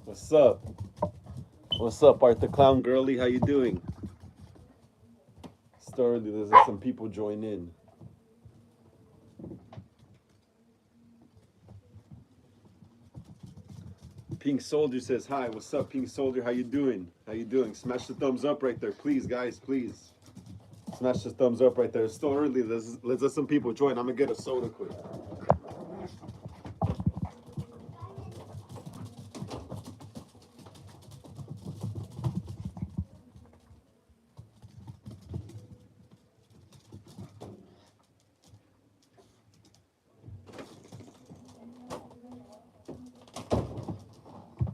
What's up? What's up, Art the Clown Girly? How you doing? Started. There's some people join in. Pink Soldier says hi. What's up, Pink Soldier? How you doing? How you doing? Smash the thumbs up right there, please, guys. Please smash the thumbs up right there. It's still early. Let's let some people join. I'm gonna get a soda quick.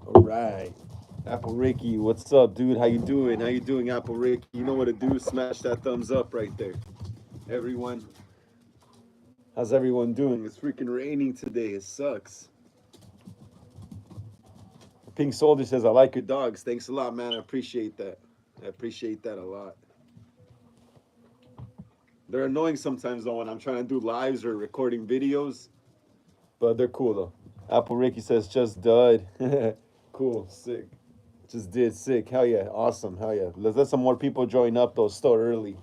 All right. Apple Ricky, what's up, dude? How you doing? How you doing, Apple Ricky? You know what to do. Smash that thumbs up right there. Everyone, how's everyone doing? It's freaking raining today. It sucks. Pink Soldier says, I like your dogs. Thanks a lot, man. I appreciate that. I appreciate that a lot. They're annoying sometimes, though, when I'm trying to do lives or recording videos, but they're cool, though. Apple Ricky says, just dud. Cool, sick. Just did sick. Hell yeah, awesome. Hell yeah. Let's let some more people join up, though. It's still early.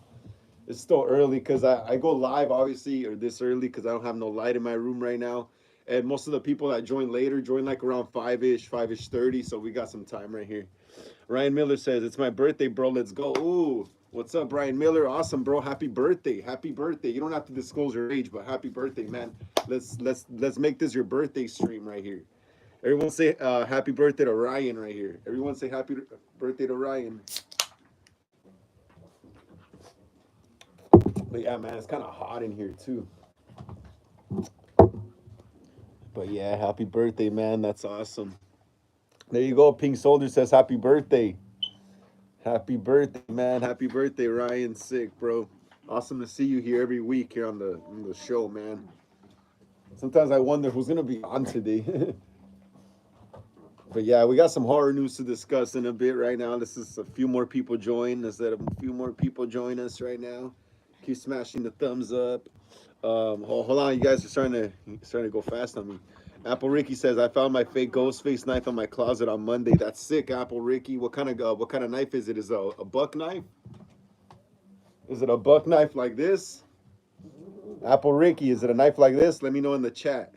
It's still early because I go live, obviously, or this early because I don't have no light in my room right now. And most of the people that join later join like around 5-ish, 5-ish 30. So we got some time right here. Ryan Miller says, it's my birthday, bro. Let's go. Ooh, what's up, Ryan Miller? Awesome, bro. Happy birthday. Happy birthday. You don't have to disclose your age, but happy birthday, man. Let's make this your birthday stream right here. Everyone say happy birthday to Ryan right here. Everyone say happy birthday to Ryan. But yeah, man, it's kind of hot in here too. But yeah, happy birthday, man. That's awesome. There you go. Pink Soldier says happy birthday. Happy birthday, man. Happy birthday, Ryan. Sick, bro. Awesome to see you here every week here on the show, man. Sometimes I wonder who's gonna be on today. But yeah, we got some horror news to discuss in a bit right now. This is a few more people join. Let's let a few more people join us right now. Keep smashing the thumbs up. Hold on, you guys are starting to go fast on me. Apple Ricky says I found my fake ghost face knife in my closet on Monday. That's sick, Apple Ricky. What kind of knife is it? Is it a buck knife? Is it a buck knife like this? Apple Ricky, is it a knife like this? Let me know in the chat.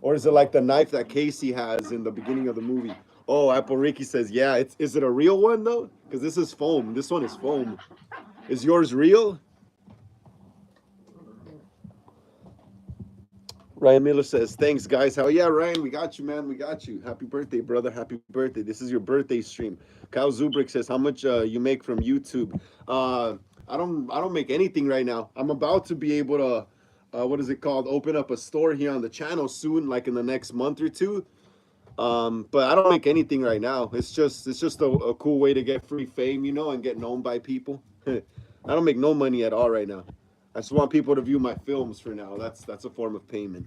Or is it like the knife that Casey has in the beginning of the movie? Oh, Apple Ricky says, yeah. Is it a real one though? Because this is foam. This one is foam. Is yours real? Ryan Miller says, thanks, guys. Hell yeah, Ryan, we got you, man. We got you. Happy birthday, brother. Happy birthday. This is your birthday stream. Kyle Zubrick says, how much you make from YouTube? I don't make anything right now. I'm about to be able to, what is it called? Open up a store here on the channel soon, like in the next month or two. But I don't make anything right now. It's just a cool way to get free fame, and get known by people. I don't make no money at all right now. I just want people to view my films for now. That's a form of payment.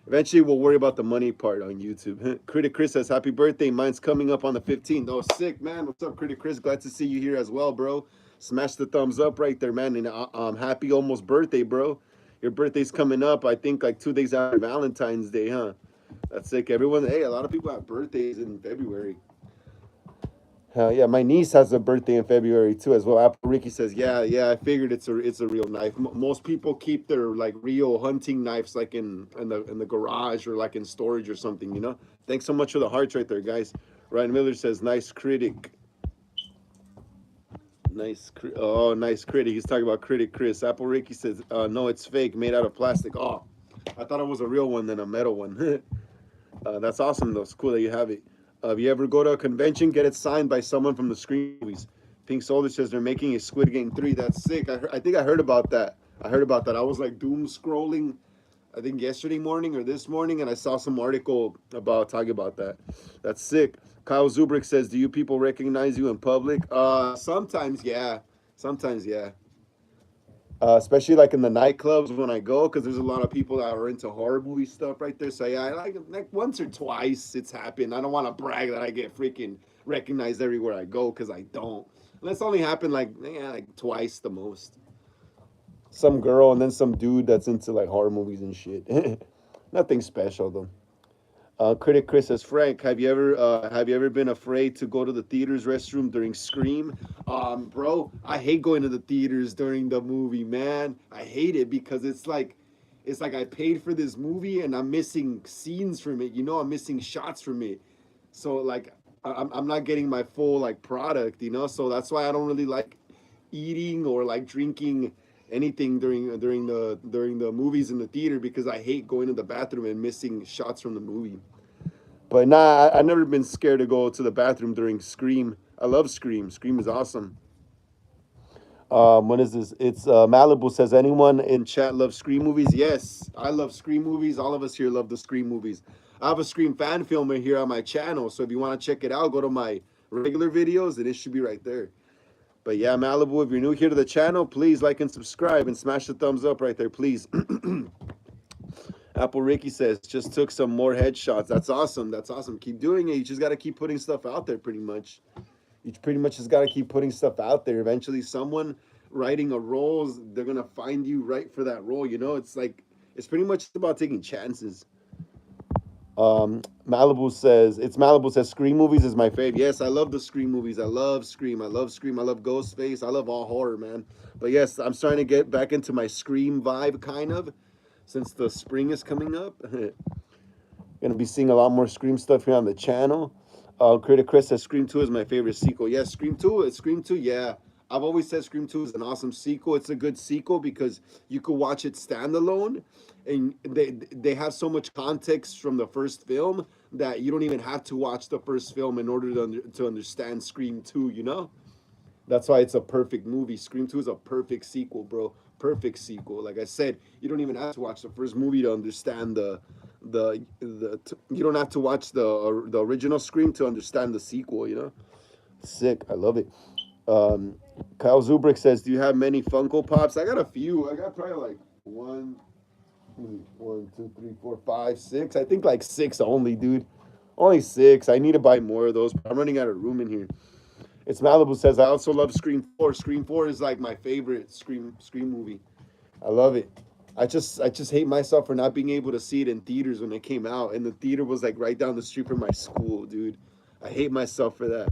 Eventually, we'll worry about the money part on YouTube. Critic Chris says, happy birthday. Mine's coming up on the 15th. Oh, sick, man. What's up, Critic Chris? Glad to see you here as well, bro. Smash the thumbs up right there, man. And happy almost birthday, bro. Your birthday's coming up, I think, like 2 days after Valentine's Day, huh? That's sick. Everyone, hey, a lot of people have birthdays in February. Hell yeah, my niece has a birthday in February too as well. Apple Ricky says, yeah, I figured it's a real knife. Most people keep their like real hunting knives like in the garage or like in storage or something. Thanks so much for the hearts right there, guys. Ryan Miller says, nice critic. Nice critic. He's talking about critic Chris. Apple Ricky says, no, it's fake, made out of plastic. Oh, I thought it was a real one than a metal one. That's awesome though. It's cool that you have it. If you ever go to a convention, get it signed by someone from the Scream movies. Pink Soldier says they're making a Squid Game 3. That's sick. I think I heard about that. I was like doom scrolling, I think yesterday morning or this morning, and I saw some article about talking about that. That's sick. Kyle Zubrick says, do you people recognize you in public? Sometimes, yeah. Sometimes, yeah. Especially like in the nightclubs when I go, because there's a lot of people that are into horror movie stuff right there. So yeah, I like once or twice it's happened. I don't want to brag that I get freaking recognized everywhere I go, because I don't. And that's only happened like twice the most. Some girl and then some dude that's into like horror movies and shit. Nothing special though. Critic Chris says, Frank, have you ever been afraid to go to the theater's restroom during Scream? Bro, I hate going to the theaters during the movie, man. I hate it because it's like I paid for this movie and I'm missing scenes from it. You know, I'm missing shots from it. So like I'm not getting my full like product. You know, so that's why I don't really like eating or like drinking anything during the movies in the theater because I hate going to the bathroom and missing shots from the movie. But nah, I've never been scared to go to the bathroom during Scream. I love Scream. Scream is awesome. When is this? It's Malibu says, anyone in chat loves Scream movies? Yes, I love Scream movies. All of us here love the Scream movies. I have a Scream fan filmer here on my channel, so if you want to check it out, go to my regular videos, and it should be right there. But yeah, Malibu, if you're new here to the channel, please like and subscribe and smash the thumbs up right there, please. Apple Ricky says, just took some more headshots. That's awesome. That's awesome. Keep doing it. You just got to keep putting stuff out there, pretty much. You pretty much just got to keep putting stuff out there. Eventually, someone writing a role, they're going to find you right for that role. You know, it's like, it's pretty much about taking chances. Malibu says, Scream movies is my fave. Yes, I love the Scream movies. I love Scream. I love Scream. I love Ghostface. I love all horror, man. But yes, I'm starting to get back into my Scream vibe, kind of, since the spring is coming up. Gonna be seeing a lot more Scream stuff here on the channel. Critic Chris says Scream 2 is my favorite sequel. Yes, Scream 2. It's Scream 2. Yeah, I've always said Scream 2 is an awesome sequel. It's a good sequel because you could watch it standalone, and they have so much context from the first film that you don't even have to watch the first film in order to understand Scream 2. You know. That's why it's a perfect movie. Scream 2 is a perfect sequel, bro. Perfect sequel. Like I said, you don't even have to watch the first movie to understand you don't have to watch the original Scream to understand the sequel, you know? Sick. I love it. Um, Kyle Zubrick says, "Do you have many Funko Pops?" I got a few. I got probably like one, two, three, four, five, six. I think like six only, dude. Only six. I need to buy more of those, but I'm running out of room in here. It's Malibu says, I also love Scream 4. Scream 4 is like my favorite Scream movie. I love it. I just hate myself for not being able to see it in theaters when it came out. And the theater was like right down the street from my school, dude. I hate myself for that.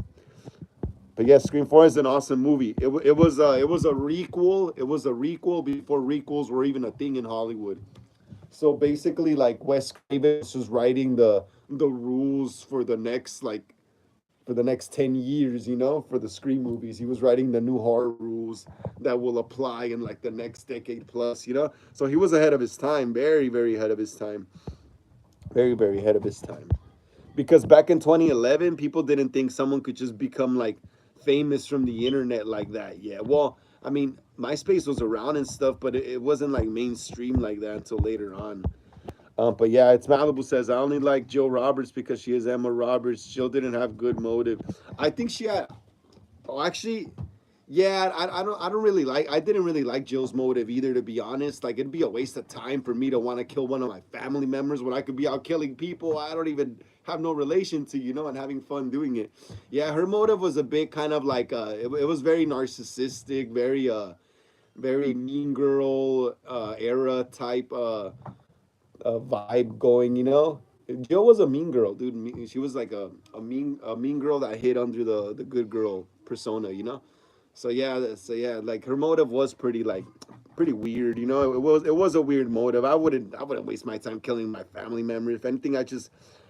But yeah, Scream 4 is an awesome movie. It was a requel. It was a requel before requels were even a thing in Hollywood. So basically, like Wes Craven was just writing the rules for the next 10 years, you know, for the Scream movies. He was writing the new horror rules that will apply in like the next decade plus, you know? So he was ahead of his time, very, very ahead of his time. Very, very ahead of his time. Because back in 2011, people didn't think someone could just become like famous from the internet like that. Yeah. Well, I mean, MySpace was around and stuff, but it wasn't like mainstream like that until later on. But yeah, it's Malibu says I only like Jill Roberts because she is Emma Roberts. Jill didn't have good motive. I think she had. Oh, actually, yeah. I don't really like. I didn't really like Jill's motive either. To be honest, like it'd be a waste of time for me to want to kill one of my family members when I could be out killing people I don't even have no relation to, you know, and having fun doing it. Yeah, her motive was a bit kind of like it was very narcissistic, very mean girl era type vibe going, you know. Jill was a mean girl, dude. She was like a mean girl that hid under the good girl persona, you know. So yeah, like her motive was pretty like pretty weird, you know. It was a weird motive. I wouldn't waste my time killing my family member. If anything, I just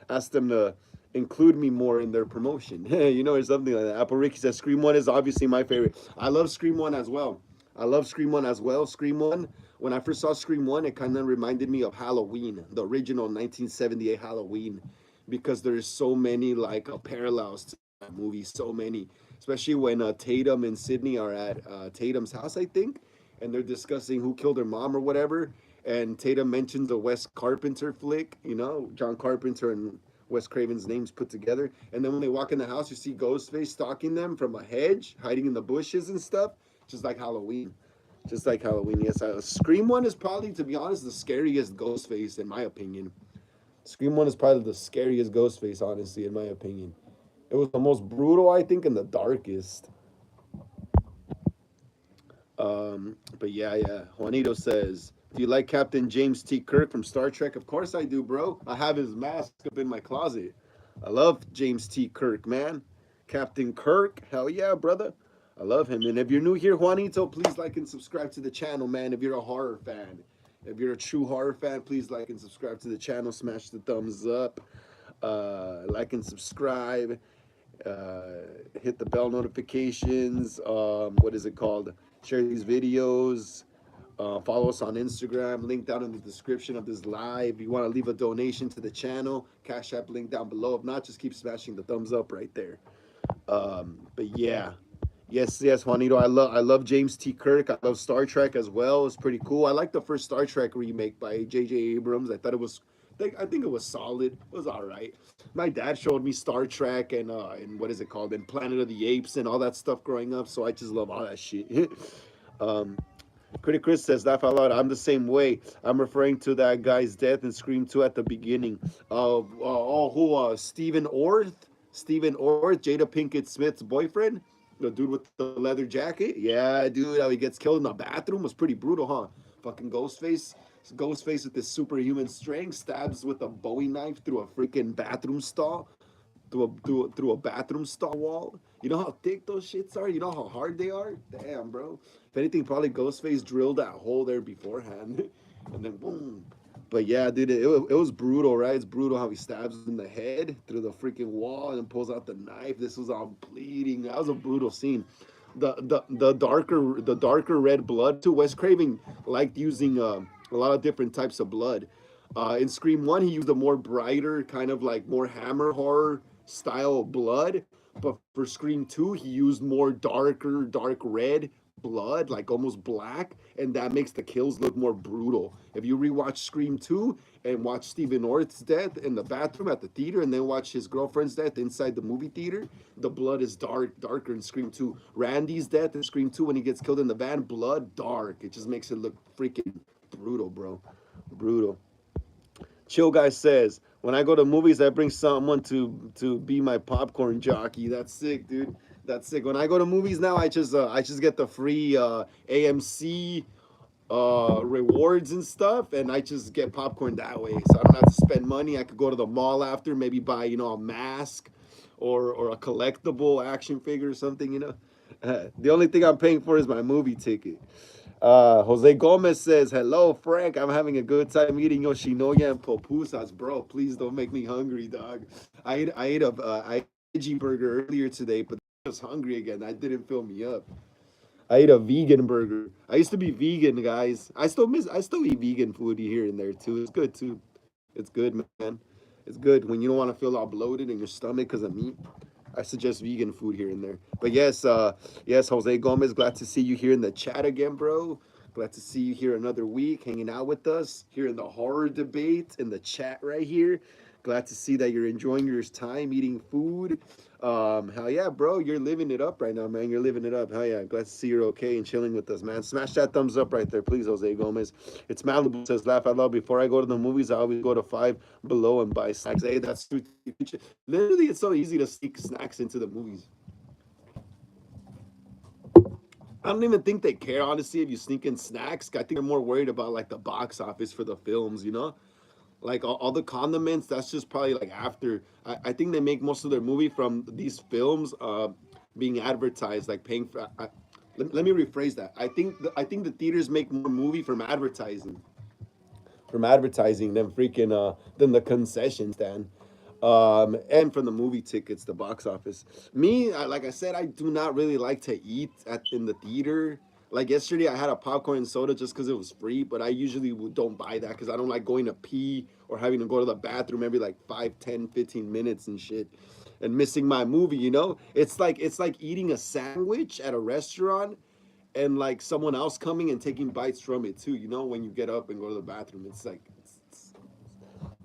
asked them to include me more in their promotion, you know, or something like that. Apple Ricky says Scream One is obviously my favorite. I love Scream One as well. I love Scream One as well. Scream One, when I first saw Scream One, it kind of reminded me of Halloween, the original 1978 Halloween, because there's so many like parallels to that movie, so many, especially when Tatum and Sydney are at Tatum's house, I think, and they're discussing who killed her mom or whatever. And Tatum mentions the Wes Carpenter flick, you know, John Carpenter and Wes Craven's names put together. And then when they walk in the house, you see Ghostface stalking them from a hedge, hiding in the bushes and stuff, just like Halloween. Just like Halloween, yes. Scream One is probably, to be honest, the scariest Ghostface in my opinion. Scream One is probably the scariest Ghostface, honestly, in my opinion. It was the most brutal, I think, and the darkest. But yeah, yeah. Juanito says Do you like Captain James T. Kirk from Star Trek? Of course I do, bro. I have his mask up in my closet. I love James T. Kirk, man. Captain Kirk, hell yeah, brother. I love him. And if you're new here, Juanito, please like and subscribe to the channel, man. If you're a horror fan, if you're a true horror fan, please like and subscribe to the channel. Smash the thumbs up. Like and subscribe. Hit the bell notifications. What is it called? Share these videos. Follow us on Instagram. Link down in the description of this live. You want to leave a donation to the channel? Cash App link down below. If not, just keep smashing the thumbs up right there. But yeah, yes, Juanito. I love James T. Kirk. I love Star Trek as well. It's pretty cool. I like the first Star Trek remake by J.J. Abrams. I thought it was. I think it was solid. It was all right. My dad showed me Star Trek and what is it called? And Planet of the Apes and all that stuff growing up. So I just love all that shit. um, Critic Chris says, laugh out loud. I'm the same way. I'm referring to that guy's death in Scream 2 at the beginning. Stephen Orth? Stephen Orth, Jada Pinkett Smith's boyfriend? The dude with the leather jacket? Yeah, dude, how he gets killed in the bathroom was pretty brutal, huh? Fucking Ghostface. Ghostface with this superhuman strength stabs with a Bowie knife through a freaking bathroom stall through a bathroom stall wall. You know how thick those shits are? You know how hard they are? Damn, bro. If anything, probably Ghostface drilled that hole there beforehand. And then boom. But yeah, dude, it was brutal, right? It's brutal how he stabs in the head through the freaking wall and then pulls out the knife. This was all bleeding. That was a brutal scene. The darker red blood too. Wes Craven liked using a lot of different types of blood. In Scream One, he used a more brighter, kind of like more Hammer horror style blood. But for Scream 2, he used more dark red blood, like almost black, and that makes the kills look more brutal. If you rewatch Scream 2 and watch Stephen Orth's death in the bathroom at the theater, and then watch his girlfriend's death inside the movie theater, the blood is darker in Scream 2. Randy's death in Scream 2 when he gets killed in the van, blood dark. It just makes it look freaking brutal, bro. Brutal. Chill guy says, when I go to movies, I bring someone to be my popcorn jockey. That's sick, dude. That's sick. When I go to movies now, I just get the free AMC rewards and stuff, and I just get popcorn that way. So I don't have to spend money. I could go to the mall after, maybe buy a mask or a collectible action figure or something. The only thing I'm paying for is my movie ticket. Jose Gomez says, hello, Frank. I'm having a good time eating Yoshinoya and pupusas. Bro, please don't make me hungry, dog. I ate a veggie burger earlier today, but I was hungry again. That didn't fill me up. I ate a vegan burger. I used to be vegan, guys. I still eat vegan food here and there, too. It's good, too. It's good, man. It's good when you don't want to feel all bloated in your stomach because of meat. I suggest vegan food here and there. But yes, Jose Gomez, glad to see you here in the chat again, bro. Glad to see you here another week, hanging out with us here in the horror debate in the chat right here. Glad to see that you're enjoying your time eating food. Hell yeah, bro, you're living it up right now, man. You're living it up. Hell yeah, glad to see you're okay and chilling with us, man. Smash that thumbs up right there, please, Jose Gomez. It's Malibu says, laugh out loud. Before I go to the movies, I always go to Five Below and buy snacks. Hey, that's true. Literally, it's so easy to sneak snacks into the movies. I don't even think they care, honestly, if you sneak in snacks. I think they're more worried about like the box office for the films. Like all the condiments, that's just probably like after. I think they make most of their movie from these films being advertised, like paying for. Let me rephrase that. I think the theaters make more movie from advertising than freaking than the concession stand. And from the movie tickets, the box office. Me, like I said, I do not really like to eat in the theater. Like yesterday, I had a popcorn and soda just because it was free, but I usually don't buy that because I don't like going to pee or having to go to the bathroom every like 5, 10, 15 minutes and shit and missing my movie. It's like eating a sandwich at a restaurant and like someone else coming and taking bites from it too, when you get up and go to the bathroom. It's like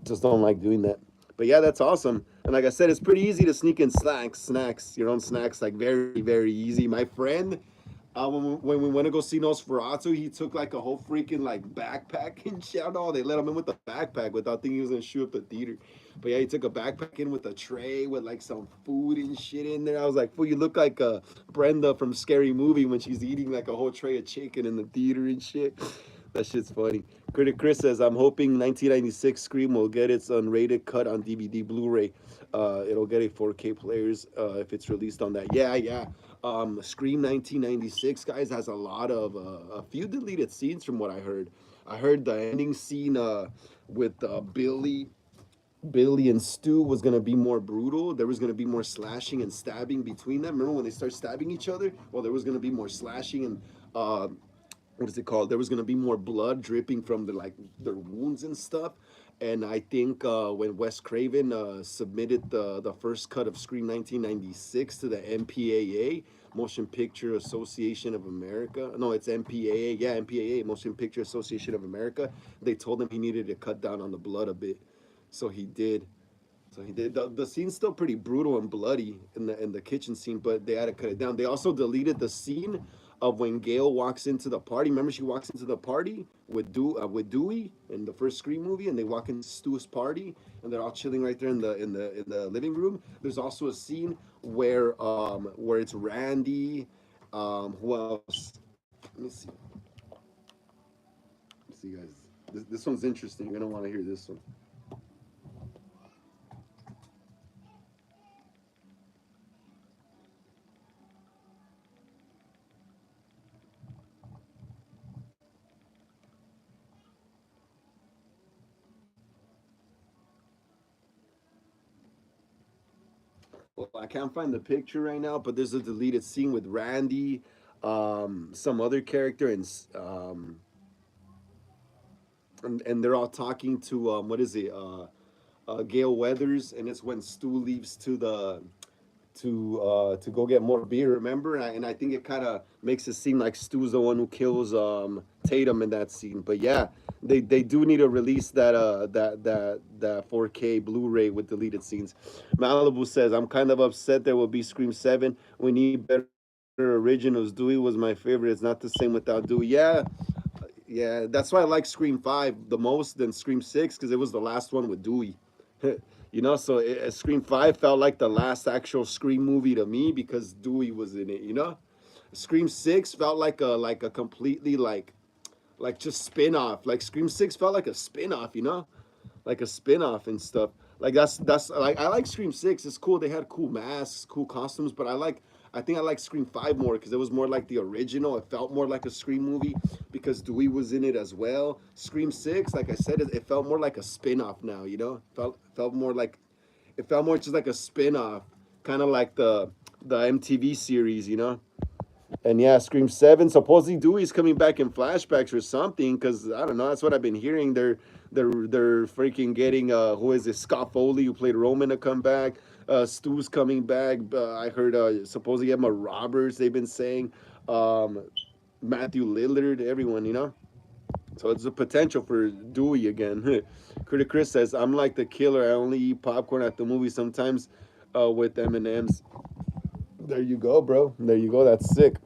just don't like doing that. But yeah, that's awesome. And like I said, it's pretty easy to sneak in snacks, your own snacks, like very, very easy. My friend, when we went to go see Nosferatu, he took like a whole freaking like backpack and shit. I don't know, they let him in with the backpack without thinking he was gonna shoot up the theater. But yeah, he took a backpack in with a tray with like some food and shit in there. I was like, fool, you look like Brenda from Scary Movie when she's eating like a whole tray of chicken in the theater and shit. That shit's funny. Critic Chris says, "I'm hoping 1996 Scream will get its unrated cut on DVD Blu-ray. It'll get a 4K players if it's released on that." Yeah, yeah. Scream 1996, guys, has a lot of a few deleted scenes from what I heard. I heard the ending scene with Billy and Stu was gonna be more brutal. There was gonna be more slashing and stabbing between them. Remember when they start stabbing each other? Well, there was gonna be more slashing and what is it called? There was gonna be more blood dripping from their wounds and stuff. And I think when Wes Craven submitted the first cut of Scream 1996 to the MPAA, Motion Picture Association of America. No, it's MPAA. Yeah, MPAA, Motion Picture Association of America. They told him he needed to cut down on the blood a bit, so he did. So he did. The scene's still pretty brutal and bloody in the kitchen scene, but they had to cut it down. They also deleted the scene of when Gail walks into the party. Remember, she walks into the party with Dewey in the first Scream movie, and they walk into Stu's party, and they're all chilling right there in the living room. There's also a scene where it's Randy. Who else? Let me see. Let's see, guys. This one's interesting. You're gonna want to hear this one. Well, I can't find the picture right now, but there's a deleted scene with Randy, some other character, and they're all talking to what is it, Gail Weathers, and it's when Stu leaves to go get more beer. Remember, and I think it kind of makes it seem like Stu's the one who kills Tatum in that scene. But yeah, they do need to release that 4K Blu-ray with deleted scenes. Malibu says, "I'm kind of upset there will be Scream 7. We need better originals. Dewey was my favorite. It's not the same without Dewey." Yeah, yeah. That's why I like Scream 5 the most than Scream 6 because it was the last one with Dewey. So Scream 5 felt like the last actual Scream movie to me because Dewey was in it. Scream 6 felt like a completely like just spin-off. Like Scream 6 felt like a spin-off. Like a spin-off and stuff. Like that's like I like Scream 6. It's cool. They had cool masks, cool costumes, but I think I like Scream 5 more because it was more like the original. It felt more like a Scream movie because Dewey was in it as well. Scream 6, like I said, it felt more like a spin-off now. It felt more just like a spin-off, kind of like the MTV series. And yeah, Scream 7. Supposedly Dewey's coming back in flashbacks or something, because I don't know, that's what I've been hearing. They're freaking getting who is it? Scott Foley, who played Roman, to come back. Stu's coming back. I heard supposedly Emma Roberts, they've been saying. Um, Matthew Lillard, everyone. So it's a potential for Dewey again. Critic Chris says, "I'm like the killer. I only eat popcorn at the movie sometimes with M&Ms." There you go, bro. There you go. That's sick.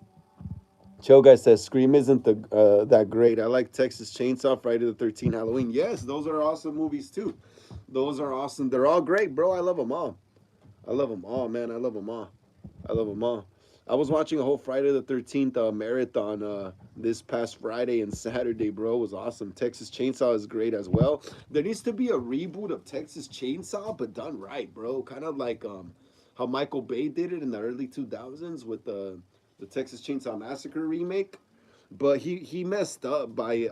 Chill guy says Scream isn't that great. I like Texas Chainsaw, Friday the 13th, Halloween. Yes, those are awesome movies too. Those are awesome. They're all great, bro. I love them all. I love them all, man. I love them all. I love them all. I was watching a whole Friday the 13th marathon this past Friday and Saturday, bro. It was awesome. Texas Chainsaw is great as well. There needs to be a reboot of Texas Chainsaw, but done right, bro. Kind of like how Michael Bay did it in the early 2000s with the Texas Chainsaw Massacre remake. But he messed up by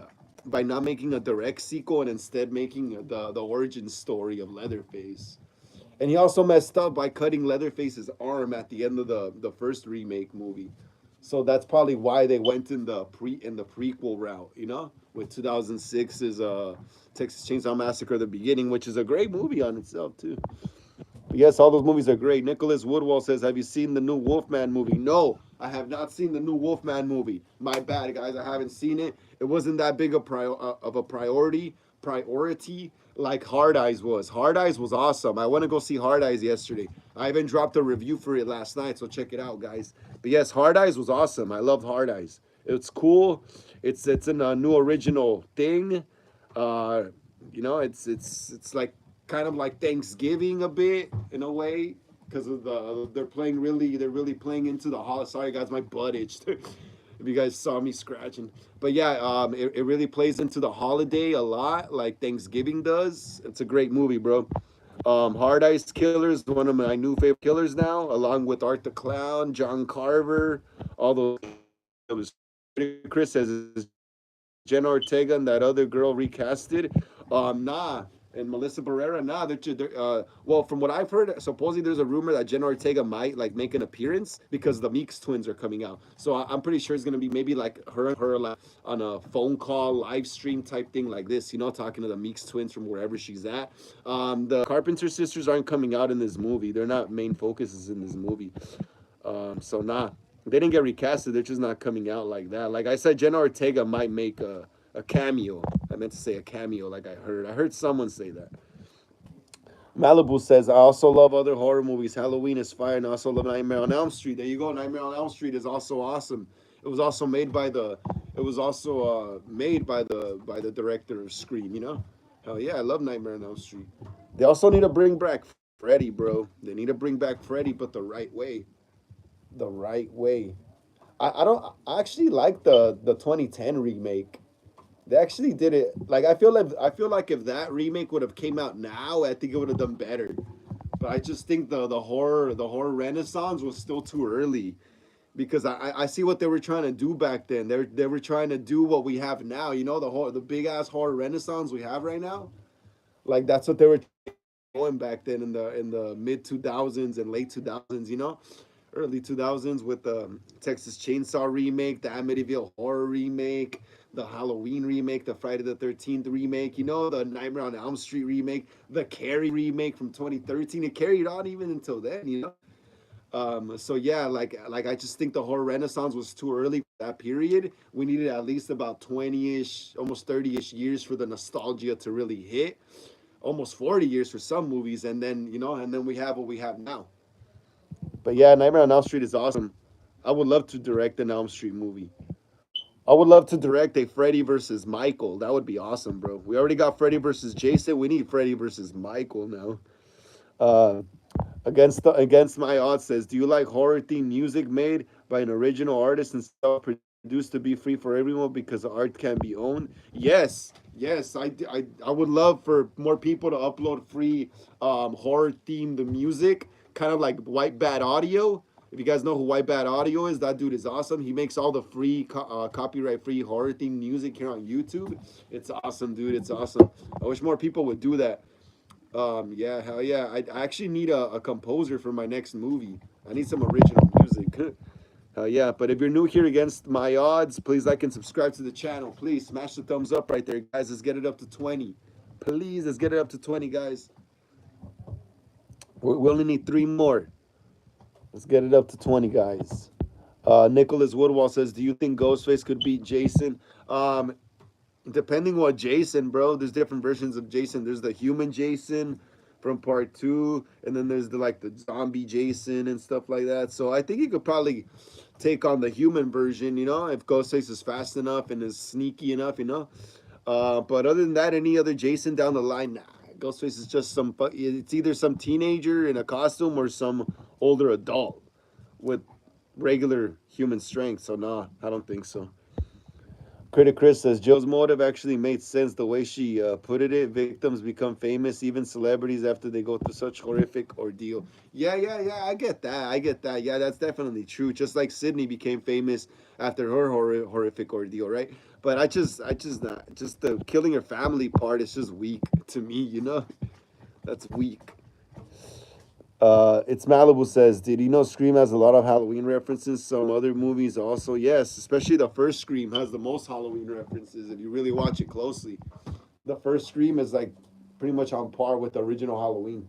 not making a direct sequel and instead making the origin story of Leatherface. And he also messed up by cutting Leatherface's arm at the end of the first remake movie. So that's probably why they went in the prequel route, with 2006's Texas Chainsaw Massacre: The Beginning, which is a great movie on itself too. But yes, all those movies are great. Nicholas Woodwall says, "Have you seen the new Wolfman movie?" No, I have not seen the new Wolfman movie. My bad, guys. I haven't seen it. It wasn't that big of a priority like Hard Eyes was. Hard Eyes was awesome. I want to go see Hard Eyes yesterday. I even dropped a review for it last night, so check it out, guys. But yes, Hard Eyes was awesome. I loved Hard Eyes. It's cool. It's in a new original thing. Uh, it's like kind of like Thanksgiving a bit in a way because of they're really playing into the holiday. Sorry guys, my butt itched. If you guys saw me scratching, but yeah, it really plays into the holiday a lot, like Thanksgiving does. It's a great movie, bro. Hard Ice Killers, one of my new favorite killers now, along with Art the Clown, John Carver, all those. It was Chris says is Jenna Ortega and that other girl recasted. Nah. And Melissa Barrera, nah. Well, from what I've heard, supposedly there's a rumor that Jenna Ortega might like make an appearance because the Meeks twins are coming out. So I'm pretty sure it's gonna be maybe like her like, on a phone call, live stream type thing like this. Talking to the Meeks twins from wherever she's at. The Carpenter sisters aren't coming out in this movie. They're not main focuses in this movie. So nah, they didn't get recasted. They're just not coming out like that. Like I said, Jenna Ortega might make a cameo. I meant to say a cameo. Like I heard. I heard someone say that. Malibu says, I also love other horror movies. Halloween is fire, and I also love Nightmare on Elm Street. There you go. Nightmare on Elm Street is also awesome. It was also made by the. It was also made by the director of Scream. Hell yeah, I love Nightmare on Elm Street. They also need to bring back Freddy, bro. They need to bring back Freddy, but the right way. The right way. I don't. I actually like the 2010 remake. They actually did it. Like I feel like if that remake would have came out now, I think it would have done better. But I just think the horror renaissance was still too early because I see what they were trying to do back then. They were trying to do what we have now. The big ass horror renaissance we have right now. Like that's what they were going back then in the mid 2000s and late 2000s. Early 2000s with the Texas Chainsaw remake, the Amityville Horror remake, the Halloween remake, the Friday the 13th remake, the Nightmare on Elm Street remake, the Carrie remake from 2013. It carried on even until then. So yeah, like I just think the horror renaissance was too early for that period. We needed at least about 20-ish, almost 30-ish years for the nostalgia to really hit. Almost 40 years for some movies, and then we have what we have now. But yeah, Nightmare on Elm Street is awesome. I would love to direct an Elm Street movie. I would love to direct a Freddy versus Michael. That would be awesome, bro. We already got Freddy versus Jason. We need Freddy versus Michael now. Uh, against my odds says, do you like horror themed music made by an original artist and self-produced to be free for everyone because art can be owned? Yes, yes. I would love for more people to upload free horror themed music, kind of like White Bat Audio. If you guys know who White Bat Audio is, that dude is awesome. He makes all the free copyright free horror themed music here on YouTube. It's awesome, dude. It's awesome. I wish more people would do that. Yeah, hell yeah. I actually need a composer for my next movie. I need some original music. Hell yeah. But if you're new here against my odds, please like and subscribe to the channel. Please smash the thumbs up right there, guys. Let's get it up to 20. Please, let's get it up to 20, guys. We only need three more. Let's get it up to 20, guys. Nicholas Woodwall says, do you think Ghostface could beat Jason? Depending what Jason, bro. There's different versions of Jason. There's the human Jason from part two, and then there's the zombie Jason and stuff like that. So I think he could probably take on the human version, if Ghostface is fast enough and is sneaky enough. But other than that, any other Jason down the line, nah. Ghostface is just it's either some teenager in a costume or some older adult with regular human strength. So nah, I don't think so. Critic Chris says Joe's motive actually made sense the way she put it. Victims become famous, even celebrities, after they go through such horrific ordeal. Yeah, yeah, yeah. I get that. I get that. Yeah, that's definitely true. Just like Sydney became famous after her horrific ordeal, right? But I just not just the killing her family part is just weak to me. That's weak. It's Malibu says, did you know Scream has a lot of Halloween references? Some other movies also, yes, especially the first Scream has the most Halloween references if you really watch it closely. The first Scream is like pretty much on par with the original Halloween.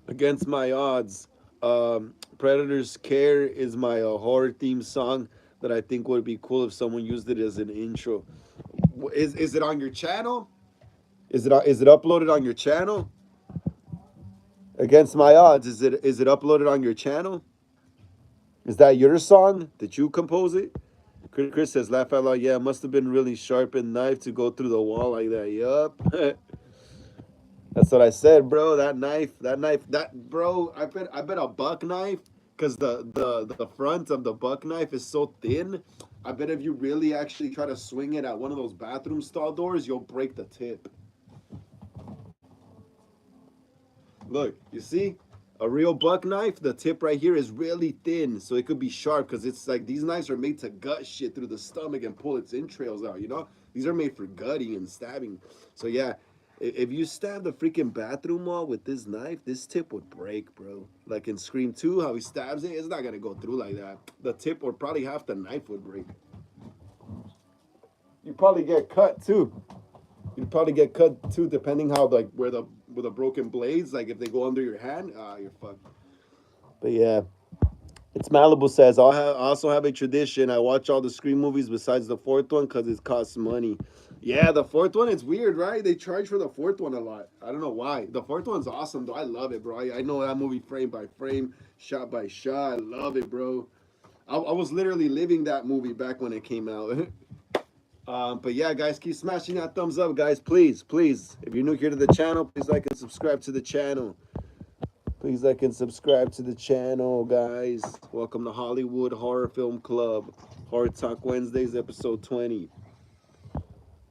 Against my odds, Predator's Care is my horror theme song that I think would be cool if someone used it as an intro. Is it on your channel? Is it uploaded on your channel? Against my odds, is it uploaded on your channel? Is that your song? Did you compose it? Chris says, laugh out loud. Yeah, it must have been really sharpened knife to go through the wall like that. Yup. That's what I said, bro. That bro. I bet a buck knife, cause the front of the buck knife is so thin. I bet if you really actually try to swing it at one of those bathroom stall doors, you'll break the tip. Look, you see, a real buck knife. The tip right here is really thin, so it could be sharp. Cause it's like these knives are made to gut shit through the stomach and pull its entrails out. You know, these are made for gutting and stabbing. So yeah, if you stab the freaking bathroom wall with this knife, this tip would break, bro. Like in Scream 2, how he stabs it, it's not gonna go through like that. The tip or probably half the knife would break. You probably get cut too. You'd probably get cut too, depending how like where the broken blades, like if they go under your hand, you're fucked. But yeah, it's Malibu says I also have a tradition. I watch all the Scream movies besides the fourth one because it costs money. Yeah, the fourth one, it's weird, right? They charge for the fourth one a lot. I don't know why. The fourth one's awesome though. I love it, bro. I know that movie frame by frame, shot by shot. I love it, bro. I was literally living that movie back when it came out. But yeah, guys, keep smashing that thumbs up, guys. Please, please. If you're new here to the channel, please like and subscribe to the channel. Please like and subscribe to the channel, guys. Welcome to Hollywood Horror Film Club. Horror Talk Wednesdays, episode 20.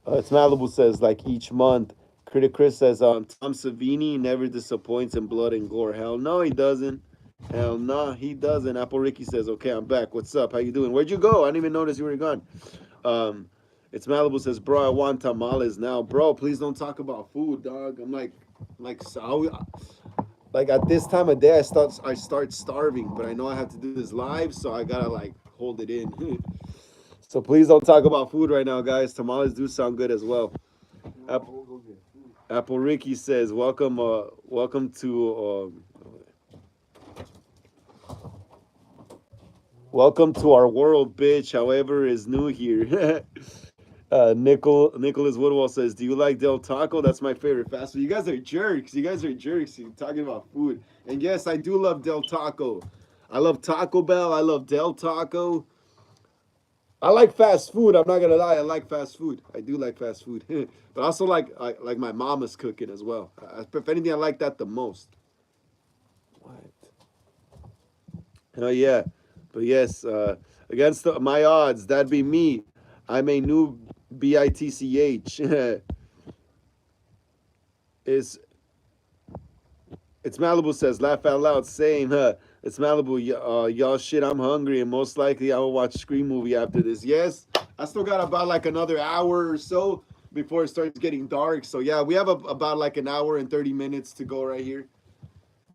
It's Malibu says, like each month. Critic Chris says, Tom Savini never disappoints in blood and gore. Hell no, he doesn't. Hell no, he doesn't. Apple Ricky says, okay, I'm back. What's up? How you doing? Where'd you go? I didn't even notice you were gone. Um, it's Malibu says, bro, I want tamales now. Bro, please don't talk about food, dog. I'm like, so, like at this time of day, I start starving, but I know I have to do this live, so I gotta like hold it in. So please don't talk about food right now, guys. Tamales do sound good as well. Apple, Apple Ricky says, welcome to welcome to our world, bitch. However, is new here. Nicholas Woodwall says, "Do you like Del Taco? That's my favorite fast food." You guys are jerks. You guys are jerks. You're talking about food, and yes, I do love Del Taco. I love Taco Bell. I love Del Taco. I like fast food. I'm not gonna lie. I like fast food. I do like fast food, but I also like my mama's cooking as well. If anything, I like that the most. What? Oh yeah, but yes, against my odds, that'd be me. I'm a new bitch. Is it's Malibu says laugh out loud saying it's Malibu y'all shit I'm hungry and most likely I will watch Scream movie after this. Yes, I still got about like another hour or so before it starts getting dark. So yeah, we have about like an hour and 30 minutes to go right here.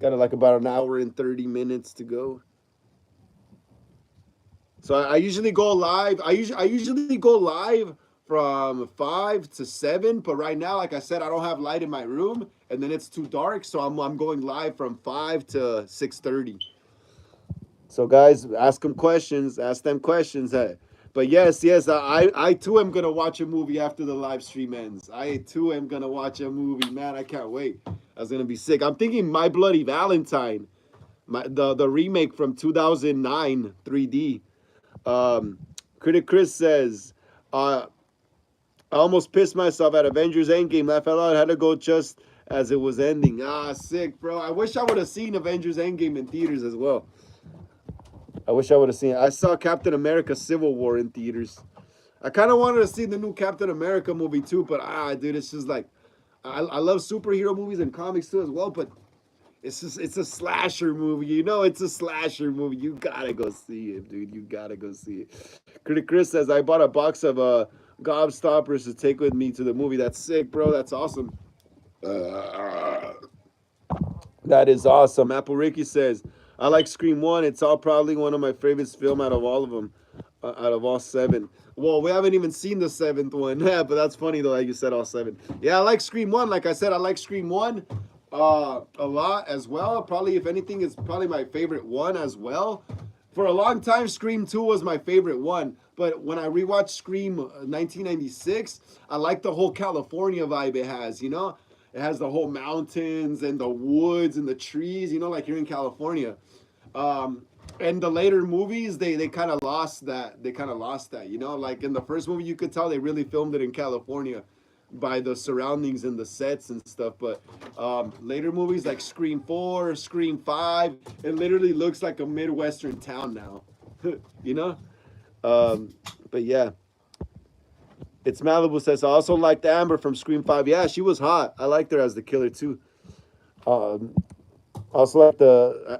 Got like about an hour and 30 minutes to go. So I usually go live. I usually go live from 5 to 7. But right now, like I said, I don't have light in my room, and then it's too dark. So I'm going live from 5 to 6:30. So guys, ask them questions. Ask them questions. Hey. But yes, I too am gonna watch a movie after the live stream ends. I too am gonna watch a movie. Man, I can't wait. I was gonna be sick. I'm thinking My Bloody Valentine, the remake from 2009 3D. Um, Critic Chris says, I almost pissed myself at Avengers Endgame. Laugh out loud. Had to go just as it was ending. Sick, bro. I wish I would have seen Avengers Endgame in theaters as well. I wish I would have seen it. I saw Captain America Civil War in theaters. I kind of wanted to see the new Captain America movie too, but dude, it's just like I love superhero movies and comics too as well, but it's a slasher movie, you know. It's a slasher movie. You gotta go see it, dude. You gotta go see it. Critic Chris says I bought a box of gobstoppers to take with me to the movie. That's sick, bro. That's awesome. Uh, that is awesome. Apple Ricky says I like Scream One. It's all probably one of my favorites film out of all of them, out of all seven. Well, we haven't even seen the seventh one. Yeah, but that's funny though. Like you said, all seven. Yeah, I like Scream One. Like I said, I like Scream One a lot as well. Probably, if anything, it's probably my favorite one as well. For a long time, Scream 2 was my favorite one. But when I rewatched Scream 1996, I like the whole California vibe it has, you know? It has the whole mountains and the woods and the trees, you know, like here in California. Um, and the later movies, they kind of lost that. They kind of lost that, you know? Like in the first movie, you could tell they really filmed it in California. by the surroundings and the sets and stuff. But later movies like Scream 4, Scream 5, it literally looks like a Midwestern town now. you know? Um, but yeah. It's Malibu says, I also liked Amber from Scream 5. Yeah, she was hot. I liked her as the killer too. Um, also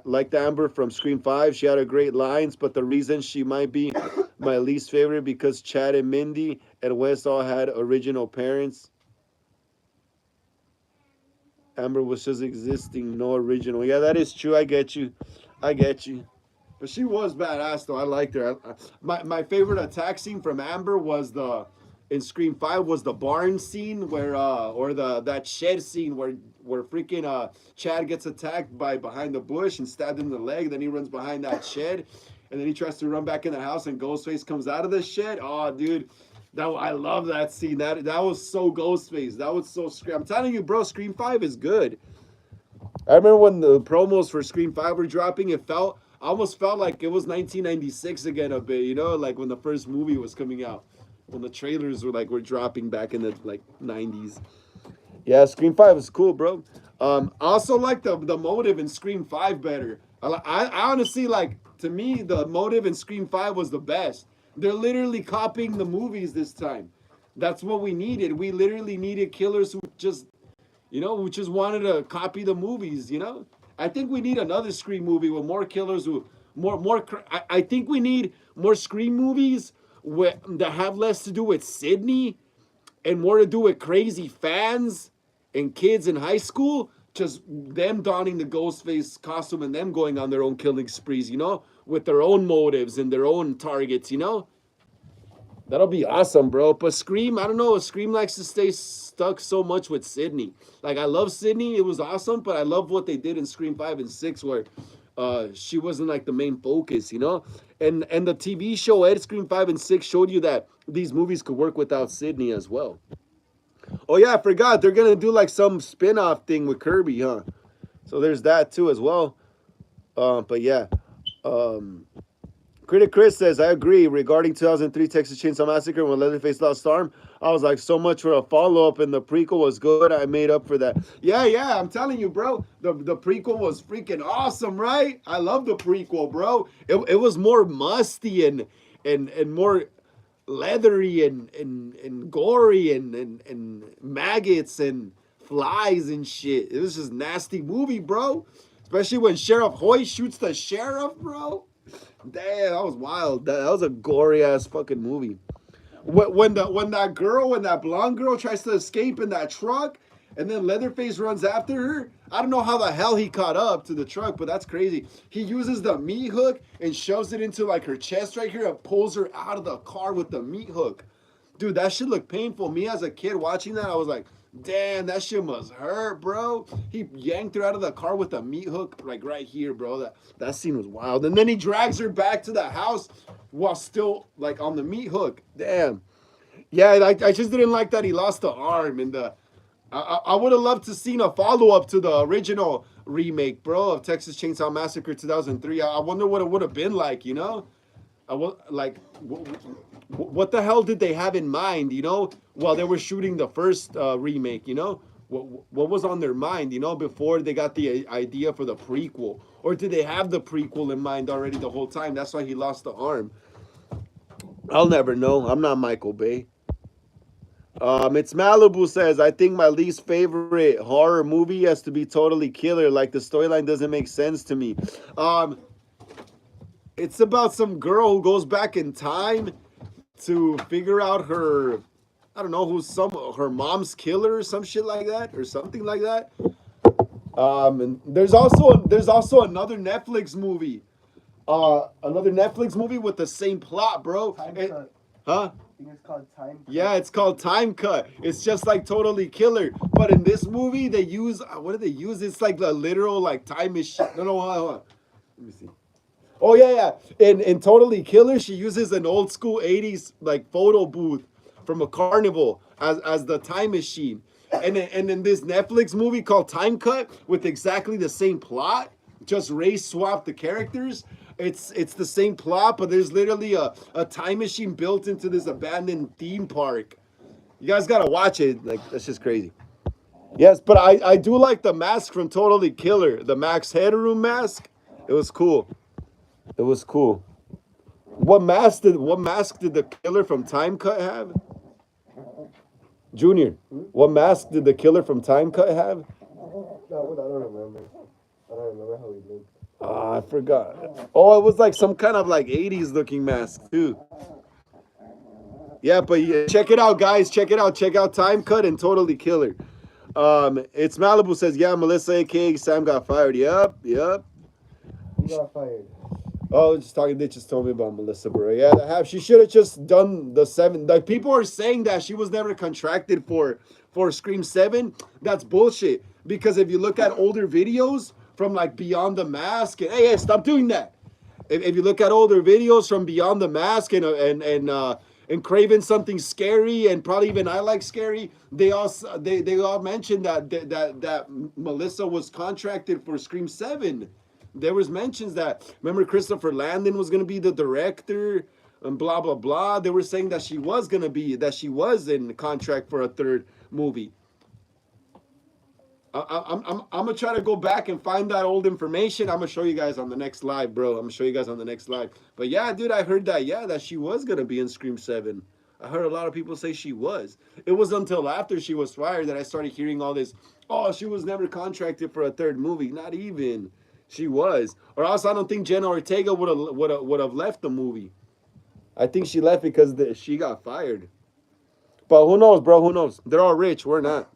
like the Amber from Scream 5. She had a great lines, but the reason she might be my least favorite because Chad and Mindy and Wes all had original parents. Amber was just existing, no original. Yeah, that is true. I get you. I get you. But she was badass though. I liked her. My favorite attack scene from Amber was the in Scream 5 was the barn scene where or the that shed scene where freaking Chad gets attacked by behind the bush and stabbed in the leg. Then he runs behind that shed, and then he tries to run back in the house and Ghostface comes out of the shed. Oh, dude. I love that scene. That was so Ghostface. That was so Scream. I'm telling you, bro, Scream 5 is good. I remember when the promos for Scream 5 were dropping, I almost felt like it was 1996 again a bit, like when the first movie was coming out. When the trailers were dropping back in the like 90s. Yeah, Scream 5 is cool, bro. I also like the motive in Scream 5 better. I honestly like, to me, the motive in Scream 5 was the best. They're literally copying the movies this time. That's what we needed. We literally needed killers who just wanted to copy the movies. I think we need another Scream movie with more killers who more. I think we need more Scream movies that have less to do with Sydney and more to do with crazy fans and kids in high school. Just them donning the Ghostface costume and them going on their own killing sprees, with their own motives and their own targets. That'll be awesome, bro. But Scream, I don't know. Scream likes to stay stuck so much with Sydney. Like, I love Sydney. It was awesome, but I love what they did in Scream 5 and 6 where she wasn't like the main focus. And the TV show Ed Scream 5 and 6 showed you that these movies could work without Sydney as well. Oh, yeah, I forgot. They're going to do like some spin-off thing with Kirby, huh? So there's that too as well. But yeah. Critic Chris says, I agree. Regarding 2003 Texas Chainsaw Massacre when Leatherface lost arm, I was like, so much for a follow-up, and the prequel was good. I made up for that. Yeah, I'm telling you, bro. The prequel was freaking awesome, right? I love the prequel, bro. It was more musty and more leathery and gory and maggots and flies and shit. It was just nasty movie, bro. Especially when Sheriff Hoyt shoots the sheriff, bro. Damn, that was wild. That was a gory ass fucking movie. When that blonde girl tries to escape in that truck, and then Leatherface runs after her. I don't know how the hell he caught up to the truck, but that's crazy. He uses the meat hook and shoves it into like her chest right here and pulls her out of the car with the meat hook. Dude, that shit looked painful. Me as a kid watching that, I was like, damn, that shit must hurt, bro. He yanked her out of the car with a meat hook, like right here, bro. That scene was wild. And then he drags her back to the house while still like on the meat hook. Damn. Yeah, I just didn't like that he lost the arm. And I would have loved to seen a follow-up to the original remake, bro, of Texas Chainsaw Massacre 2003. I wonder what it would have been like. What the hell did they have in mind, while they were shooting the first remake. What was on their mind, before they got the idea for the prequel? Or did they have the prequel in mind already the whole time? That's why he lost the arm. I'll never know. I'm not Michael Bay. It's Malibu says, I think my least favorite horror movie has to be Totally Killer. Like, the storyline doesn't make sense to me. It's about some girl who goes back in time to figure out I don't know, her mom's killer or some shit like that, or something like that. And there's also another Netflix movie. Another Netflix movie with the same plot, bro. Huh? I think it's called Time Cut. Yeah, it's called Time Cut. It's just like Totally Killer. But in this movie, they use, what do they use? It's like the literal like time machine. No, hold on. Let me see. Oh, yeah. In Totally Killer, she uses an old school 80s like photo booth from a carnival as the time machine. And in this Netflix movie called Time Cut with exactly the same plot, just race swap the characters. It's the same plot, but there's literally a time machine built into this abandoned theme park. You guys gotta watch it. Like that's just crazy. Yes, but I do like the mask from Totally Killer. The Max Headroom mask. It was cool. It was cool. What mask did the killer from Time Cut have? Junior. What mask did the killer from Time Cut have? That one I don't remember. I don't remember how he looked. I forgot. Oh, it was like some kind of like 80s looking mask too. Yeah, but yeah, check it out, guys. Check it out. Check out Time Cut and Totally Killer. It's Malibu says, yeah, Melissa, aka Sam got fired. Yep, yep. He got fired. Oh, just talking. They just told me about Melissa, bro. Yeah, she should have just done the 7. Like people are saying that she was never contracted for Scream 7. That's bullshit. Because if you look at older videos from like Beyond the Mask, and, hey, stop doing that. If you look at older videos from Beyond the Mask and Craven Something Scary, and probably even I Like Scary, they all mentioned that Melissa was contracted for Scream 7. There was mentions that, remember, Christopher Landon was going to be the director and blah blah blah. They were saying that she was in contract for a third movie. I'm gonna try to go back and find that old information. I'm gonna show you guys on the next live, bro. I'm gonna show you guys on the next live. But yeah, dude, I heard that. Yeah, that she was gonna be in Scream 7. I heard a lot of people say she was. It was until after she was fired that I started hearing all this. Oh, she was never contracted for a third movie. Not even. She was. Or else I don't think Jenna Ortega would have left the movie. I think she left because she got fired. But who knows, bro? Who knows? They're all rich. We're not.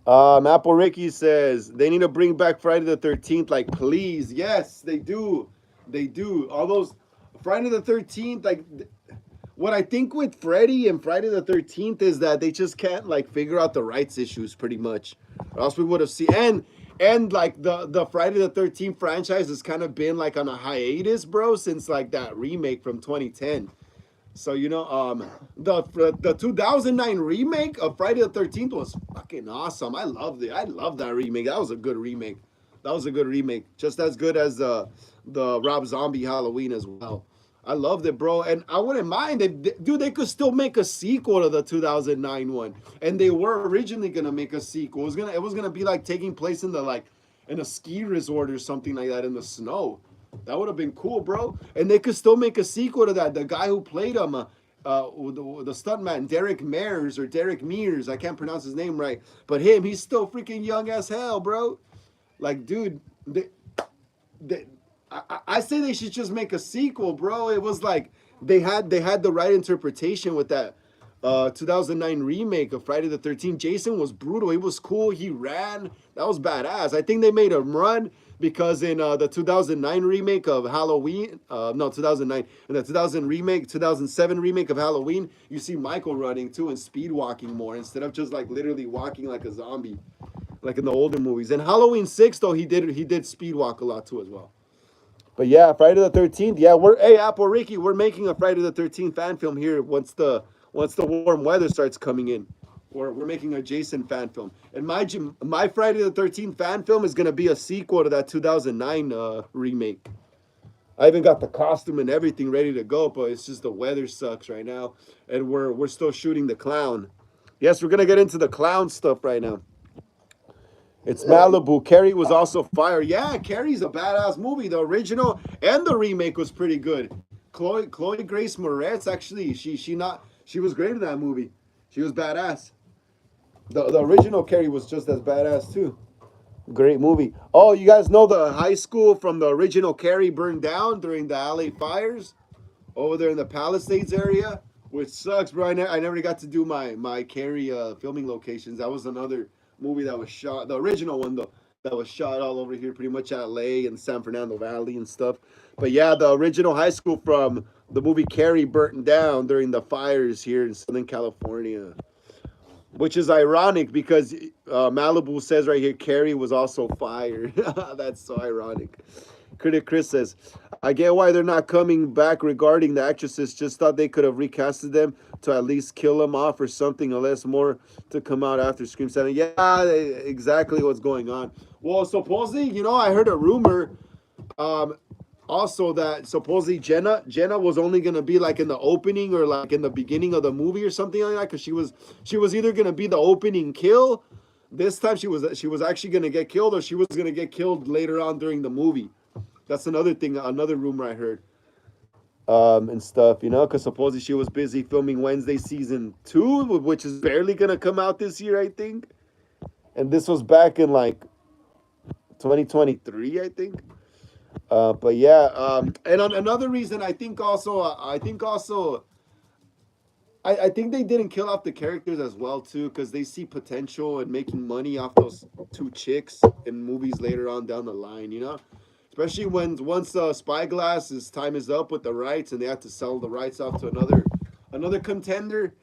Apple Ricky says they need to bring back Friday the 13th. Like, please, yes, they do. They do. All those Friday the 13th. Like, what I think with Freddy and Friday the 13th is that they just can't like figure out the rights issues, pretty much. Or else we would have seen and like the Friday the 13th franchise has kind of been like on a hiatus, bro, since like that remake from 2010. So the 2009 remake of Friday the 13th was fucking awesome. I loved it. I love that remake. That was a good remake. That was a good remake. Just as good as the Rob Zombie Halloween as well. I loved it, bro. And I wouldn't mind if, dude, they could still make a sequel to the 2009 one. And they were originally gonna make a sequel. It was gonna be like taking place in a ski resort or something like that in the snow. That would have been cool, bro. And they could still make a sequel to that. The guy who played him, the stuntman, Derek Mears or Derek Mears, I can't pronounce his name right, but he's still freaking young as hell, bro. Like, dude, I say they should just make a sequel, bro. It was like they had the right interpretation with that 2009 remake of Friday the 13th. Jason was brutal. He was cool. He ran. That was badass. I think they made him run because in the 2009 remake of Halloween, no, 2009, in the 2007 remake of Halloween, you see Michael running too and speed walking more instead of just like literally walking like a zombie, like in the older movies. And Halloween 6 though, he did speed walk a lot too as well. But yeah, Friday the 13th. Yeah, hey Apple Ricky, we're making a Friday the 13th fan film here once the warm weather starts coming in. We're making a Jason fan film. And my Friday the 13th fan film is gonna be a sequel to that 2009 remake. I even got the costume and everything ready to go, but it's just the weather sucks right now, and we're still shooting the clown. Yes, we're gonna get into the clown stuff right now. It's Malibu. Carrie was also fire. Yeah, Carrie's a badass movie. The original and the remake was pretty good. Chloe Grace Moretz actually she was great in that movie. She was badass. The original Carrie was just as badass too. Great movie. Oh, you guys know the high school from the original Carrie burned down during the LA fires over there in the Palisades area, which sucks, bro. I never got to do my Carrie filming locations. That was another movie that was shot, the original one though, that was shot all over here, pretty much LA and San Fernando Valley and stuff. But yeah, the original high school from the movie Carrie burnt down during the fires here in Southern California, which is ironic because Malibu says right here Carrie was also fired. That's so ironic. Critic Chris says, I get why they're not coming back regarding the actresses. Just thought they could have recasted them to at least kill them off or something, unless more to come out after Scream 7. Yeah, exactly what's going on. Well, supposedly, I heard a rumor. Um, also that supposedly Jenna was only gonna be like in the opening or like in the beginning of the movie or something like that, because she was either gonna be the opening kill. This time she was actually gonna get killed, or she was gonna get killed later on during the movie. That's another thing, another rumor I heard. And stuff, because supposedly she was busy filming Wenzdayz season 2, which is barely gonna come out this year, I think. And this was back in like 2023, I think. But yeah, and another reason I think they didn't kill off the characters as well too, because they see potential in making money off those two chicks in movies later on down the line. Especially once Spyglass's time is up with the rights and they have to sell the rights off to another contender.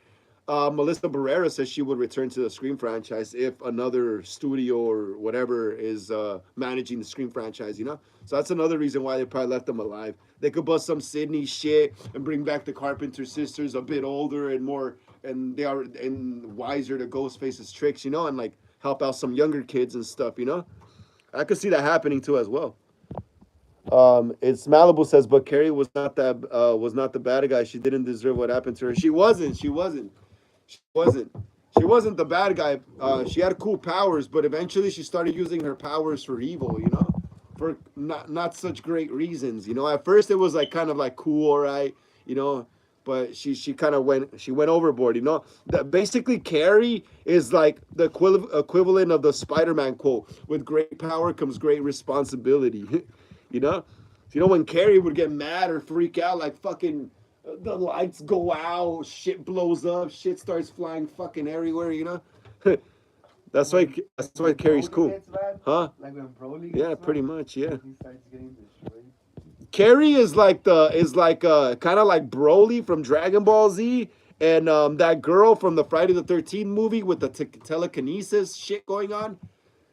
Melissa Barrera says she would return to the Scream franchise if another studio or whatever is managing the Scream franchise. So that's another reason why they probably left them alive. They could bust some Sydney shit and bring back the Carpenter sisters, a bit older and more, and they are and wiser to Ghostface's tricks, and like help out some younger kids and stuff. I could see that happening too as well. It's Malibu says, but Carrie was not the bad guy. She didn't deserve what happened to her. She wasn't. She wasn't. She wasn't. She wasn't the bad guy. She had cool powers, but eventually she started using her powers for evil. For not such great reasons. At first it was like kind of like cool, all right. But she kind of went overboard. Basically Carrie is like the equivalent of the Spider-Man quote: "With great power comes great responsibility." you know, when Carrie would get mad or freak out, like fucking the lights go out, shit blows up, shit starts flying fucking everywhere. That's why Carrie's cool, huh? Like when Broly Yeah, pretty much, yeah. he starts getting destroyed. Carrie is like kind of like Broly from Dragon Ball Z, and that girl from the Friday the 13th movie with the telekinesis shit going on.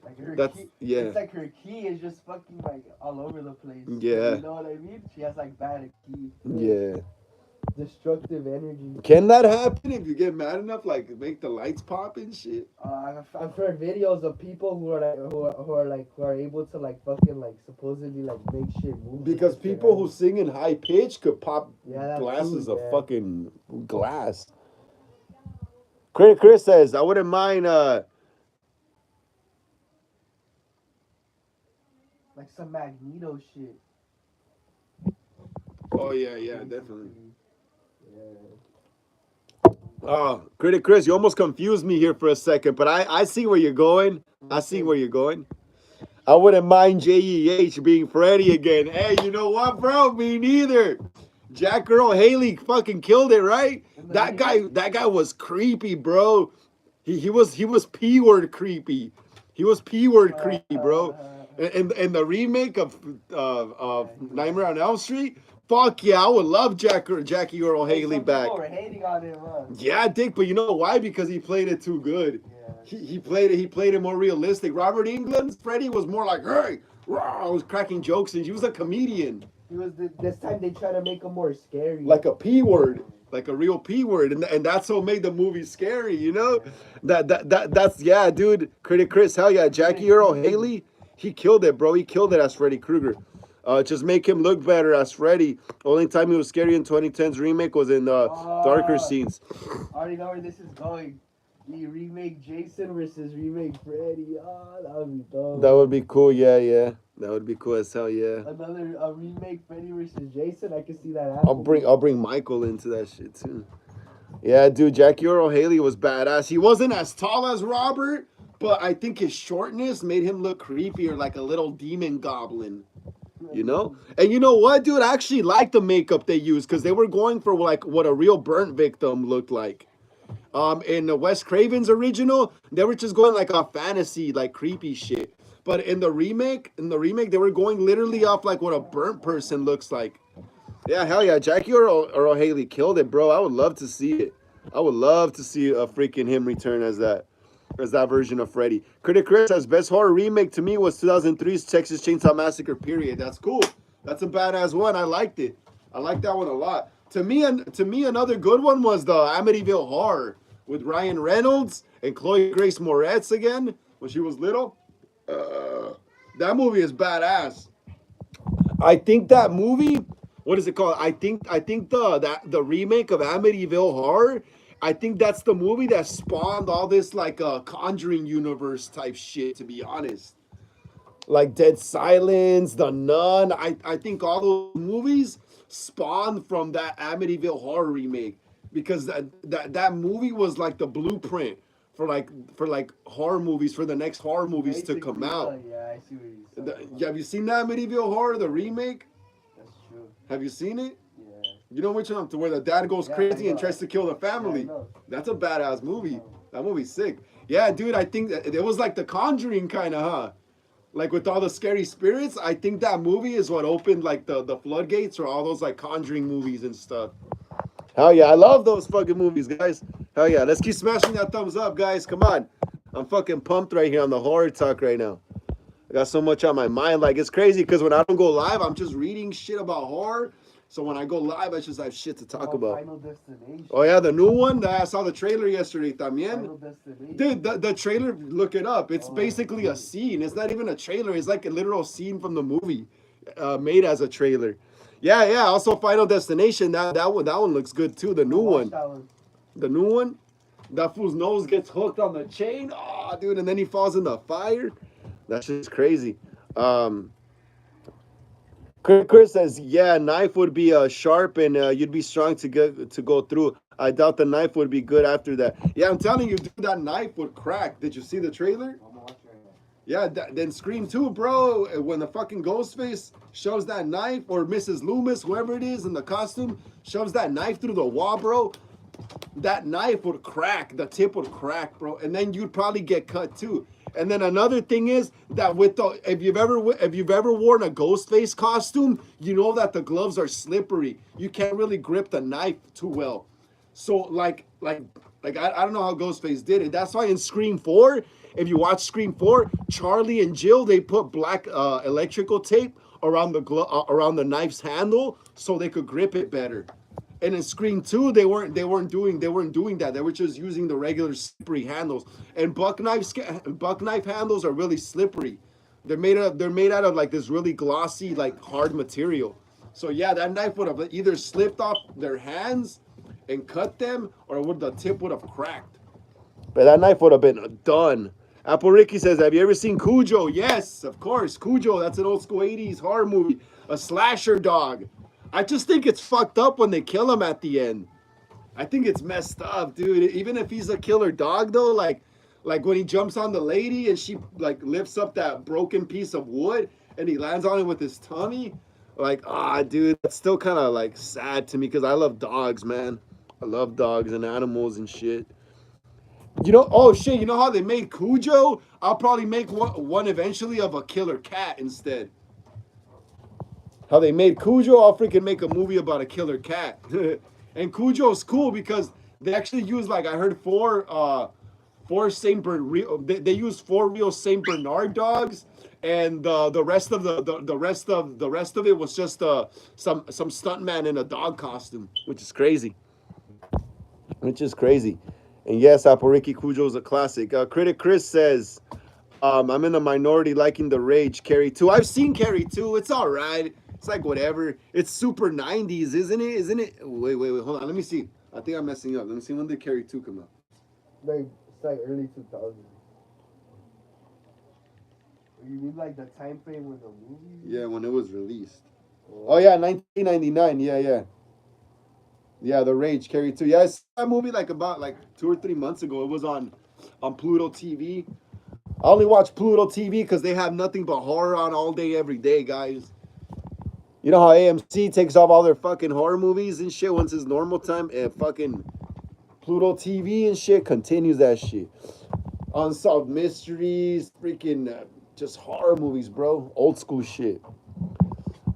Like her That's key, yeah, it's like her key is just fucking like all over the place. yeah, You know what I mean? She has like bad key. yeah. Destructive energy. Can that happen if you get mad enough? Like make the lights pop and shit. I've heard videos of people who are like who are able to like fucking like supposedly like make shit move. Because people who sing in high pitch could pop glasses of yeah. fucking glass. Chris says, I wouldn't mind like some Magneto shit. oh yeah, definitely. Yeah. Oh, Critic Chris, you almost confused me here for a second, but I see where you're going. I see where you're going. I wouldn't mind JEH being Freddy again. Hey, you know what, bro? Me neither. Jack Earl Haley fucking killed it, right? That guy was creepy, bro. He was P-word creepy. He was P-word creepy, bro. And the remake of Nightmare on Elm Street, fuck yeah, I would love Jackie Earl Haley back. People were hating on him, huh? Yeah, Dick, but you know why? Because he played it too good. Yeah. He played it more realistic. Robert Englund's Freddy was more like, hey, rah, I was cracking jokes, and he was a comedian. He was this time they try to make him more scary. Like a P word. Like a real P word. And that's what made the movie scary, That's yeah, dude. Critic Chris, hell yeah. Jackie Earl Haley, he killed it, bro. He killed it as Freddy Krueger. Just make him look better as Freddy. Only time he was scary in 2010's remake was in darker scenes. I already know where this is going. You remake Jason versus remake Freddy. Oh, that would be dope. That would be cool, yeah. That would be cool as hell, yeah. A remake Freddy versus Jason. I can see that happening. I'll bring Michael into that shit too. Yeah, dude, Jackie Earl Haley was badass. He wasn't as tall as Robert, but I think his shortness made him look creepier, like a little demon goblin. And you know what, dude? I actually like the makeup they used, because they were going for like what a real burnt victim looked like. In the Wes Craven's original, they were just going like a fantasy, like creepy shit. But in the remake, they were going literally off like what a burnt person looks like. Yeah, hell yeah, Jackie Earl Haley killed it, bro. I would love to see it. I would love to see a freaking him return as that version of Freddy. Critic Chris says, best horror remake to me was 2003's Texas Chainsaw Massacre, period. That's cool. That's a badass one. I liked it. I liked that one a lot. To me, another good one was the Amityville Horror with Ryan Reynolds and Chloe Grace Moretz again when she was little. That movie is badass. I think that movie, what is it called? I think the remake of Amityville Horror. I think that's the movie that spawned all this like Conjuring universe type shit. To be honest, like Dead Silence, The Nun. I think all those movies spawned from that Amityville Horror remake because that movie was like the blueprint for like horror movies for the next horror movies to come Basically, out. yeah, I see what you're talking about. Have you seen that Amityville Horror, the remake? That's true. Have you seen it? Yeah. You know which one? To where the dad goes Yeah, I crazy and know. tries to kill the Yeah, I family. know. That's a badass movie. know. That movie's sick. Yeah, dude, I think that it was like the Conjuring kind of, huh? Like with all the scary spirits, I think that movie is what opened like the floodgates for all those like Conjuring movies and stuff. Hell yeah, I love those fucking movies, guys. Hell yeah, let's keep smashing that thumbs up, guys. Come on. I'm fucking pumped right here on the horror talk right now. I got so much on my mind. Like, it's crazy because when I don't go live, I'm just reading shit about horror. So when I go live, I just have shit to talk about. Final Destination. Oh, yeah, the new one? I saw the trailer yesterday también. Final Destination. Dude, the trailer, look it up. It's basically a scene. It's not even a trailer. It's like a literal scene from the movie made as a trailer. Yeah, yeah. Also, Final Destination. That one looks good too. The new one. The new one. That fool's nose gets hooked on the chain. Oh, dude, and then he falls in the fire. That's just crazy. Chris says, "Yeah, knife would be sharp and you'd be strong to go through. I doubt the knife would be good after that. Yeah, I'm telling you, dude, that knife would crack. Did you see the trailer? Yeah, then Scream 2, bro. When the fucking Ghostface shoves that knife, or Mrs. Loomis, whoever it is in the costume, shoves that knife through the wall, bro. That knife would crack. The tip would crack, bro. And then you'd probably get cut too. And then another thing is that with the if you've ever worn a Ghostface costume, you know that the gloves are slippery. You can't really grip the knife too well. So I don't know how Ghostface did it. That's why in Scream 4, if you watch Scream 4, Charlie and Jill, they put black electrical tape around around the knife's handle so they could grip it better. And in Scream 2, they weren't doing that. They were just using the regular slippery handles. And buck knife handles are really slippery. They're made out of like this really glossy, like hard material. So yeah, that knife would have either slipped off their hands and cut them, or the tip would have cracked. But that knife would have been done. Apple Ricky says, "Have you ever seen Cujo?" Yes, of course. Cujo, that's an old school 80s horror movie. A slasher dog. I just think it's fucked up when they kill him at the end. I think it's messed up, dude. Even if he's a killer dog, though, like when he jumps on the lady and she like lifts up that broken piece of wood and he lands on it with his tummy, like, dude, that's still kind of like sad to me because I love dogs, man. I love dogs and animals and shit. You know, oh shit, you know how they made Cujo? I'll probably make one eventually of a killer cat instead. How they made Cujo, I'll freaking make a movie about a killer cat. And Cujo's cool because they actually use, like, I heard four Saint Bernard. They use 4 real Saint Bernard dogs, and the rest of the rest of it was just some stuntman in a dog costume, which is crazy. And yes, Aporiki Cujo is a classic. Critic Chris says, I'm in the minority liking The Rage, Carrie 2. I've seen Carrie 2. It's all right. It's like whatever. It's super 90s, isn't it? Isn't it? Wait. Hold on. Let me see. I think I'm messing up. Let me see. When did Carrie 2 come out? It's like early 2000s. You mean like the time frame when the movie? Yeah, when it was released. Oh, yeah, 1999. Yeah. Yeah, The Rage, Carrie 2. Yeah, I saw that movie like about 2 or 3 months ago. It was on Pluto TV. I only watch Pluto TV because they have nothing but horror on all day, every day, guys. You know how AMC takes off all their fucking horror movies and shit once it's normal time? And fucking Pluto TV and shit continues that shit. Unsolved mysteries, freaking just horror movies, bro. Old school shit.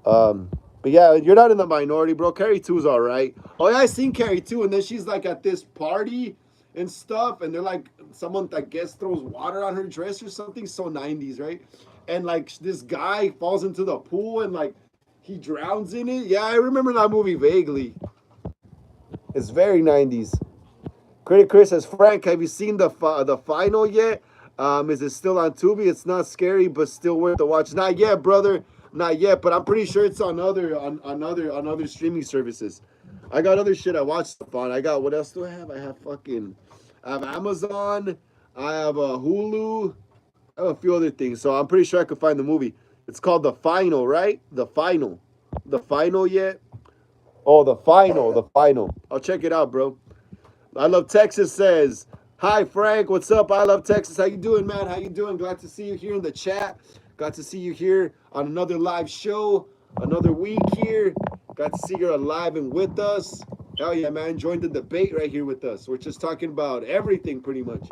But yeah, you're not in the minority, bro. Carrie 2 is all right. Oh, yeah, I seen Carrie 2, and then she's like at this party and stuff, and they're like, someone, I guess, throws water on her dress or something. So 90s, right? And like this guy falls into the pool and like he drowns in it. Yeah, I remember that movie vaguely. It's very 90s. Critic Chris says, Frank, have you seen the final yet? Is it still on Tubi? It's not scary, but still worth the watch. Not yet, brother. Not yet, but I'm pretty sure it's on other streaming services. I got other shit I watch stuff on. I got what else do I have? I have Amazon. I have Hulu. I have a few other things. So I'm pretty sure I could find the movie. It's called The Final, right? The Final. The Final yet? Oh, The Final. The Final. I'll check it out, bro. I Love Texas says, "Hi Frank, what's up? I Love Texas. How you doing, man? How you doing? Glad to see you here in the chat. Got to see you here on another live show, another week here. Got to see you're alive and with us. Hell yeah, man! Join the debate right here with us. We're just talking about everything pretty much.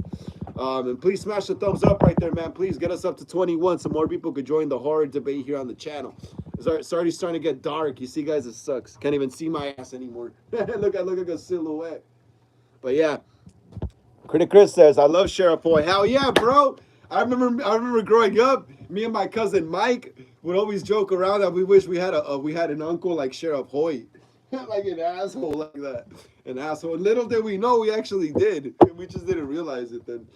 And please smash the thumbs up right there, man. Please get us up to 21 so more people could join the horror debate here on the channel. It's already starting to get dark. You see, guys, it sucks. Can't even see my ass anymore. look like a silhouette. But yeah, Critic Chris says, "I love Sheriff Boy." Hell yeah, bro! I remember growing up. Me and my cousin Mike would always joke around that we wish we had an uncle like Sheriff Hoyt, like an asshole like that, an asshole. Little did we know we actually did. We just didn't realize it then.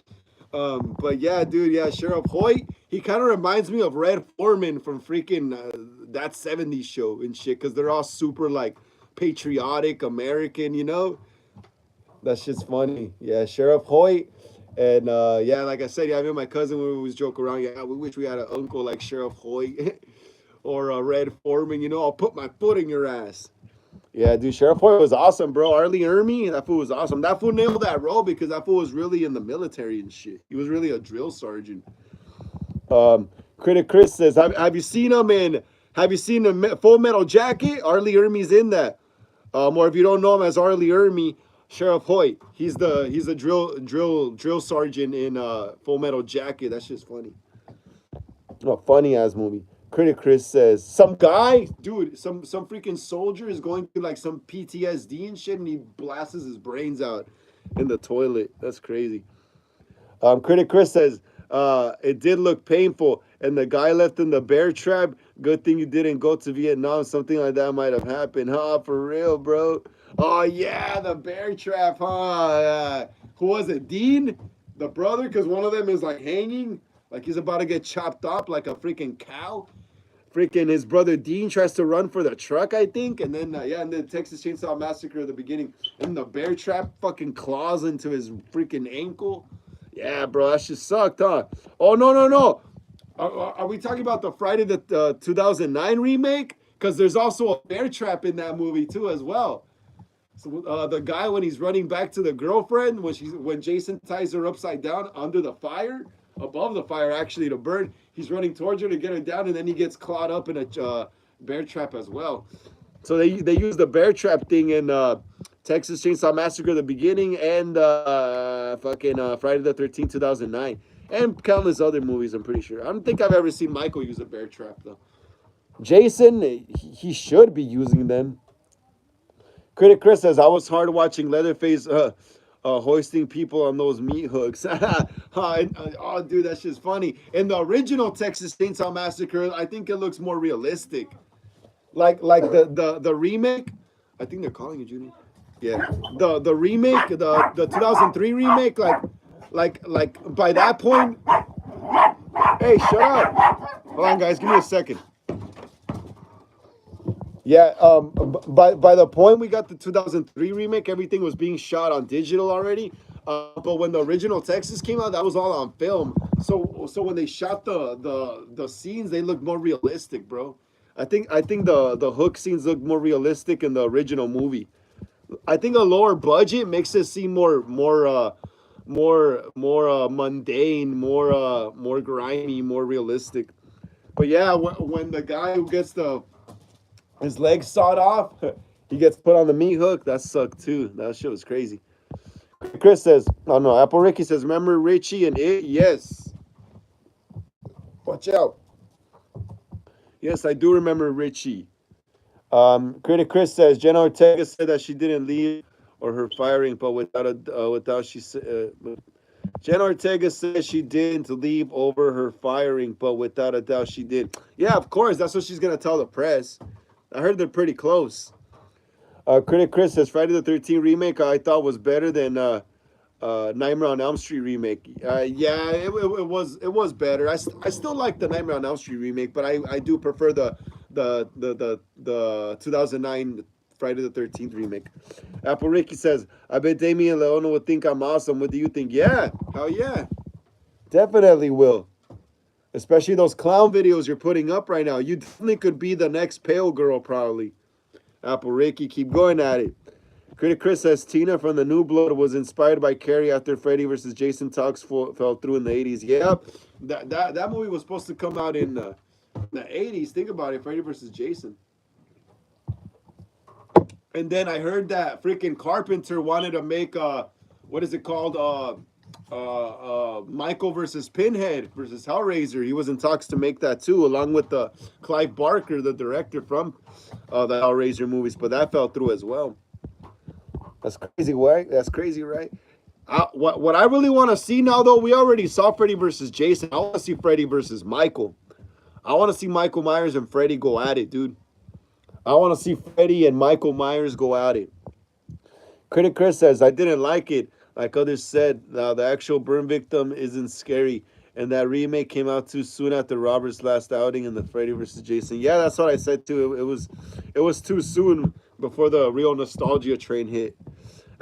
But yeah, dude, yeah, Sheriff Hoyt. He kind of reminds me of Red Foreman from freaking that '70s show and shit, because they're all super like patriotic American, you know. That shit's funny. Yeah, Sheriff Hoyt. And yeah, like I said, yeah, me and my cousin we always joke around. Yeah, we wish we had an uncle like Sheriff Hoyt or a Red Foreman. You know, I'll put my foot in your ass. Yeah, dude, Sheriff Hoyt was awesome, bro. Arlie Ermy, that fool was awesome. That fool nailed that role because that fool was really in the military and shit. He was really a drill sergeant. Critic Chris says, have you seen him in? Have you seen the Full Metal Jacket? Arlie Ermey's in that. Or if you don't know him as Arlie Ermey, Sheriff Hoyt. He's the drill sergeant in Full Metal Jacket. That's just funny. Oh, funny ass movie. Critic Chris says some guy, dude, some freaking soldier is going through like some PTSD and shit, and he blasts his brains out in the toilet. That's crazy. Critic Chris says it did look painful, and the guy left in the bear trap. Good thing you didn't go to Vietnam. Something like that might have happened, huh? For real, bro. Oh yeah, the bear trap, huh? Who was it? Dean, the brother, because one of them is like hanging, like he's about to get chopped up like a freaking cow. Freaking his brother Dean tries to run for the truck, I think, and then yeah, and then Texas Chainsaw Massacre at the beginning, and the bear trap fucking claws into his freaking ankle. Yeah, bro, that shit sucked, huh? Oh no. Are we talking about the Friday the 2009 remake? Because there's also a bear trap in that movie too, as well. So the guy when he's running back to the girlfriend when Jason ties her upside down under the fire, above the fire actually to burn, he's running towards her to get her down, and then he gets caught up in a bear trap as well. So they use the bear trap thing in Texas Chainsaw Massacre at the beginning and fucking Friday the 13th 2009 and countless other movies. I'm pretty sure. I don't think I've ever seen Michael use a bear trap though. Jason, he should be using them. Critic Chris says, I was hard watching Leatherface hoisting people on those meat hooks. Oh, dude, that's just funny. In the original Texas Chainsaw Massacre, I think it looks more realistic. Like the remake, I think they're calling it Judy. Yeah, the remake, the 2003 remake, like by that point. Hey, shut up! Hold on, guys, give me a second. Yeah, by the point we got the 2003 remake, everything was being shot on digital already. But when the original Texas came out, that was all on film. So when they shot the scenes, they looked more realistic, bro. I think the hook scenes look more realistic in the original movie. I think a lower budget makes it seem more mundane, more grimy, more realistic. But yeah, when the guy who gets his legs sawed off, he gets put on the meat hook. That sucked too. That shit was crazy. Chris says, "Oh no." Apple Ricky says, "Remember Richie and it?" Yes. Watch out. Yes, I do remember Richie. Critic Chris says Jenna Ortega said that she didn't leave or her firing, but without she said. Jenna Ortega says she didn't leave over her firing, but without a doubt she did. Yeah, of course. That's what she's gonna tell the press. I heard they're pretty close. Critic Chris says Friday the 13th remake I thought was better than Nightmare on Elm Street remake. Yeah, it was better. I still like the Nightmare on Elm Street remake, but I do prefer the 2009 Friday the 13th remake. Apple Ricky says, "I bet Damien Leone would think I'm awesome. What do you think?" Yeah, hell yeah, definitely will. Especially those clown videos you're putting up right now. You definitely could be the next Pale Girl, probably. Apple Ricky, keep going at it. Critic Chris says Tina from the New Blood was inspired by Carrie after Freddy versus Jason talks fell through in the 80s. Yep, that movie was supposed to come out in the 80s. Think about it, Freddy versus Jason. And then I heard that freaking Carpenter wanted to make what is it called? Michael versus Pinhead versus Hellraiser. He was in talks to make that too, along with the Clive Barker, the director from the Hellraiser movies. But that fell through as well. That's crazy, right? That's crazy, right? What I really want to see now, though, we already saw Freddy versus Jason. I want to see Freddy versus Michael. I want to see Michael Myers and Freddy go at it, dude. I want to see Freddy and Michael Myers go at it. Critic Chris says, I didn't like it. Like others said, the actual burn victim isn't scary. And that remake came out too soon after Robert's last outing in the Freddy versus Jason. Yeah, that's what I said too. It was too soon before the real nostalgia train hit.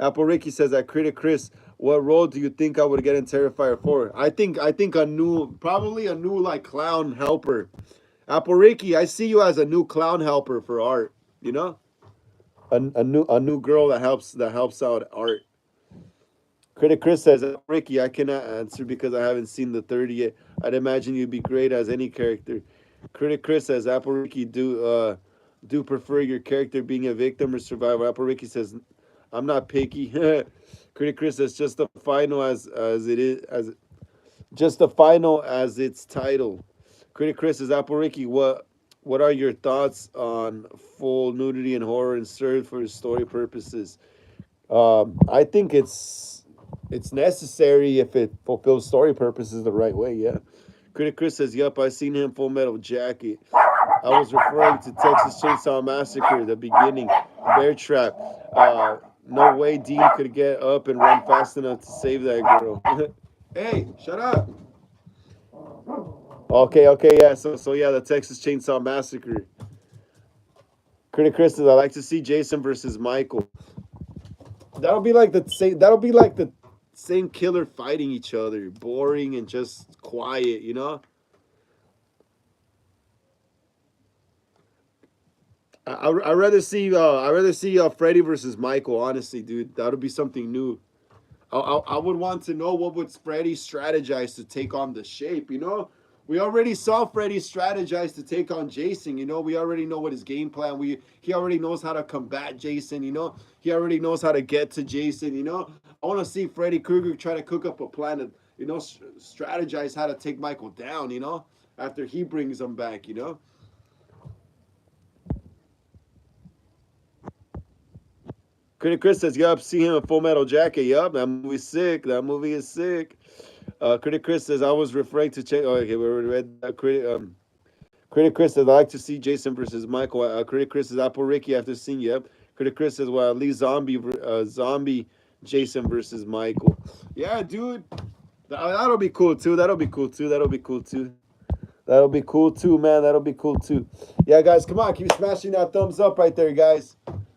Apple Ricky says that Critic Chris, what role do you think I would get in Terrifier 4? I think probably a new like clown helper. Apple Ricky, I see you as a new clown helper for art. You know, a new girl that helps out art. Critic Chris says, Ricky, I cannot answer because I haven't seen the 30 yet. I'd imagine you'd be great as any character. Critic Chris says, Apple Ricky, do prefer your character being a victim or survivor? Apple Ricky says, I'm not picky. Critic Chris says, just the final as it is as just the final as its title. Critic Chris says, Apple Ricky, what are your thoughts on full nudity and horror and served for story purposes? I think it's necessary if it fulfills story purposes the right way. Yeah. Critic Chris says, "Yup, I seen him Full Metal Jacket. I was referring to Texas Chainsaw Massacre, the beginning, Bear Trap. No way Dean could get up and run fast enough to save that girl." Hey, shut up. Okay, yeah. So yeah, the Texas Chainsaw Massacre. Critic Chris says, "I like to see Jason versus Michael. That'll be like the same. That'll be like the same killer fighting each other, boring and just quiet. You know. I rather see Freddy versus Michael. Honestly, dude, that'll be something new. I would want to know what would Freddy strategize to take on the shape. You know, we already saw Freddy strategize to take on Jason. You know, we already know what his game plan. He already knows how to combat Jason. You know, he already knows how to get to Jason. You know, I want to see Freddy Krueger try to cook up a plan to strategize how to take Michael down. You know, after he brings him back. You know. Critic Chris says, "Yup, see him in Full Metal Jacket. Yup, that movie's sick. That movie is sick." Critic Chris says, "I was referring to change." Oh, okay, we already read that. Critic Chris says, "I like to see Jason versus Michael." Critic Chris says, "Apple Ricky after seeing." Yep. Critic Chris says, "Well, at least zombie Jason versus Michael." Yeah, dude, that'll be cool too. That'll be cool too. That'll be cool too. That'll be cool too, man. That'll be cool too. Yeah, guys, come on, keep smashing that thumbs up right there, guys.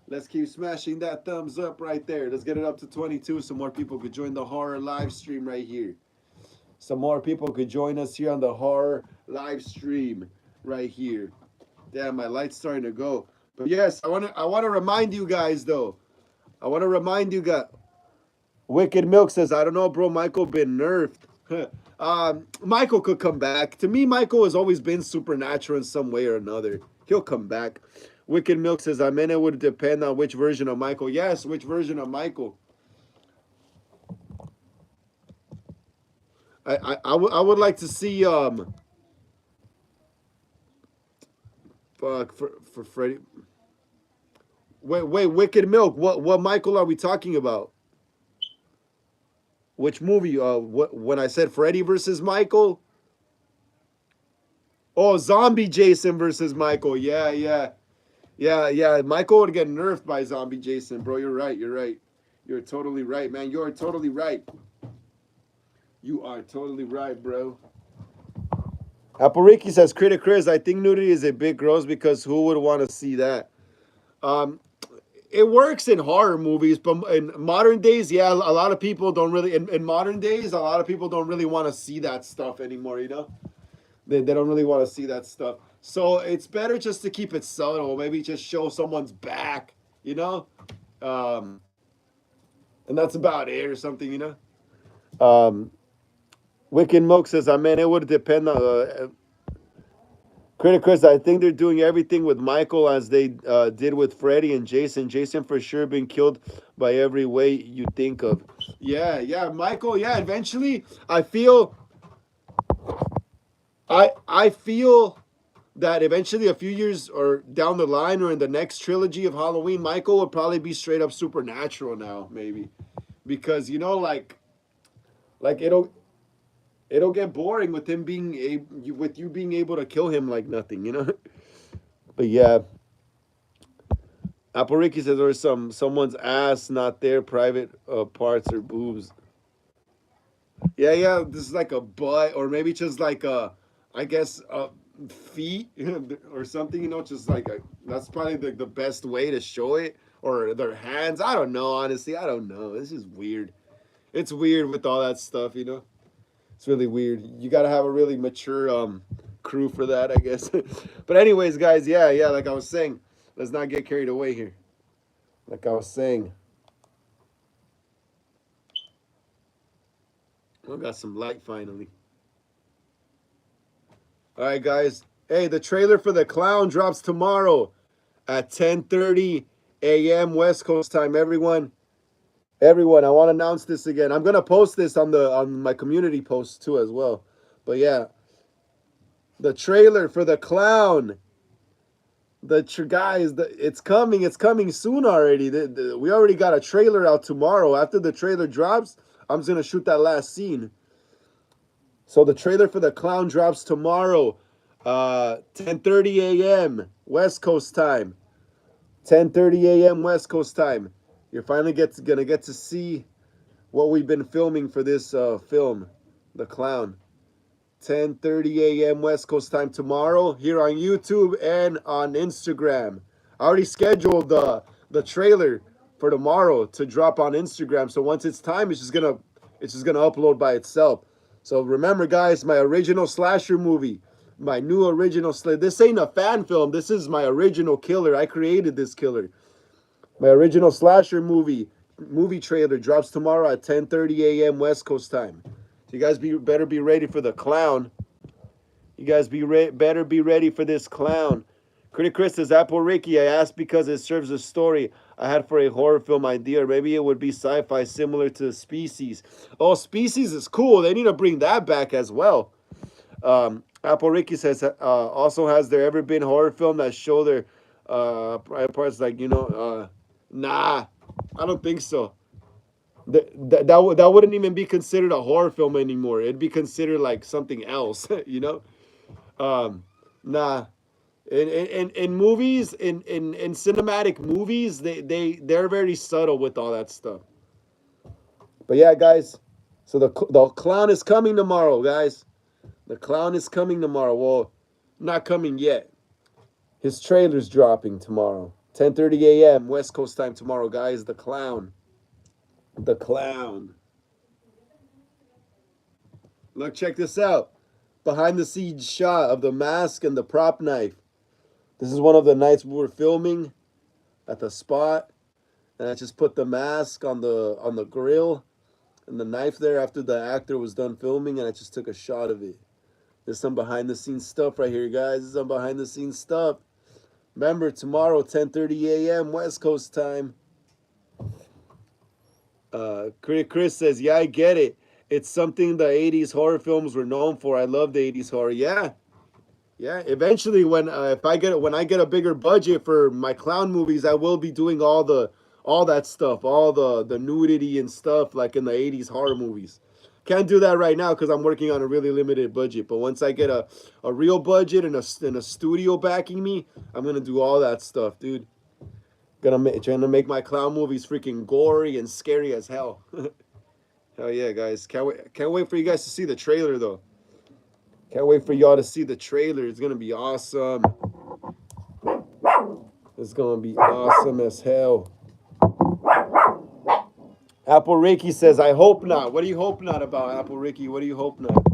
Let's keep smashing that thumbs up right there. Let's get it up to 22 so more people could join the horror live stream right here. Some more people could join us here on the horror live stream right here. Damn, my light's starting to go. But yes, I want to remind you guys though. I want to remind you guys. Wicked Milk says, I don't know, bro. Michael been nerfed. Michael could come back. To me, Michael has always been supernatural in some way or another. He'll come back. Wicked Milk says, I mean, it would depend on which version of Michael. Yes, which version of Michael. I would like to see for Freddy. Wait, Wicked Milk. What Michael are we talking about? Which movie? When I said Freddy versus Michael? Oh, Zombie Jason versus Michael. Yeah. Michael would get nerfed by Zombie Jason, bro. You're right. You're totally right, man. You're totally right. You are totally right, bro. Apple Ricky says, Critic Chris, I think nudity is a bit gross because who would want to see that? Um, it works in horror movies, but in modern days, yeah, a lot of people don't really. In modern days, a lot of people don't really want to see that stuff anymore. You know, they don't really want to see that stuff. So it's better just to keep it subtle. Maybe just show someone's back. You know, um, and that's about it, or something. You know. Um, Wicked Moke says, I mean, it would depend on. Critic Chris, I think they're doing everything with Michael as they did with Freddy and Jason. Jason for sure been killed by every way you think of. Yeah, yeah, Michael. Yeah, eventually, I feel that eventually, a few years or down the line, or in the next trilogy of Halloween, Michael would probably be straight up supernatural now, maybe, because like it'll get boring with him being a with you being able to kill him like nothing, you know. But yeah, Apple says there's someone's ass, not their private parts or boobs. Yeah, yeah. This is like a butt, or maybe just like I guess feet or something. You know, just like that's probably the best way to show it, or their hands. I don't know. Honestly, I don't know. This is weird. It's weird with all that stuff. You know, it's really weird. You got to have a really mature crew for that, I guess. But anyways, guys, yeah, yeah. Like I was saying, let's not get carried away here. Like I was saying, I got some light finally. All right, guys. Hey, the trailer for The Clown drops tomorrow at 10:30 a.m. West Coast time. Everyone, I want to announce this again. I'm gonna post this on my community post too as well. But yeah, the trailer for The Clown. Guys, it's coming. It's coming soon already. We already got a trailer out tomorrow. After the trailer drops, I'm just gonna shoot that last scene. So the trailer for The Clown drops tomorrow, 10:30 a.m. West Coast time. 10:30 a.m. West Coast time. You're finally gonna get to see what we've been filming for this film, The Clown. 10:30 a.m. West Coast time tomorrow here on YouTube and on Instagram. I already scheduled the trailer for tomorrow to drop on Instagram. So once it's time, it's just gonna upload by itself. So remember, guys, my original slasher movie, my new original This ain't a fan film. This is my original killer. I created this killer. My original slasher movie trailer drops tomorrow at 10:30 a.m. West Coast time. So you guys better be ready for The Clown. You guys better be ready for this clown. Critic Chris says, Apple Ricky, I asked because it serves a story I had for a horror film idea. Maybe it would be sci-fi similar to Species. Oh, Species is cool. They need to bring that back as well. Apple Ricky says, also, has there ever been horror film that show their parts like, nah, I don't think so. That wouldn't even be considered a horror film anymore. It'd be considered like something else, you know? Nah. In movies, in cinematic movies, they're very subtle with all that stuff. But yeah, guys, so the clown is coming tomorrow, guys. The clown is coming tomorrow. Well, not coming yet. His trailer's dropping tomorrow. 10:30 a.m. West Coast time tomorrow, guys. The clown. The clown. Look, check this out. Behind the scenes shot of the mask and the prop knife. This is one of the nights we were filming at the spot, and I just put the mask on the grill and the knife there after the actor was done filming, and I just took a shot of it. There's some behind the scenes stuff right here, guys. There's some behind the scenes stuff. Remember, tomorrow, 10:30 a.m. West Coast time. Chris says, yeah, I get it. It's something the 80s horror films were known for. I love the 80s horror. Yeah. Yeah, eventually when I get a bigger budget for my clown movies, I will be doing all that stuff, all the nudity and stuff like in the 80s horror movies. Can't do that right now because I'm working on a really limited budget. But once I get a real budget and a studio backing me, I'm gonna do all that stuff, dude. Trying to make my clown movies freaking gory and scary as hell. Hell yeah, guys! Can't wait for you guys to see the trailer though. Can't wait for y'all to see the trailer. It's gonna be awesome. It's gonna be awesome as hell. Apple Ricky says, "I hope not." What do you hope not about, Apple Ricky? What do you hope not?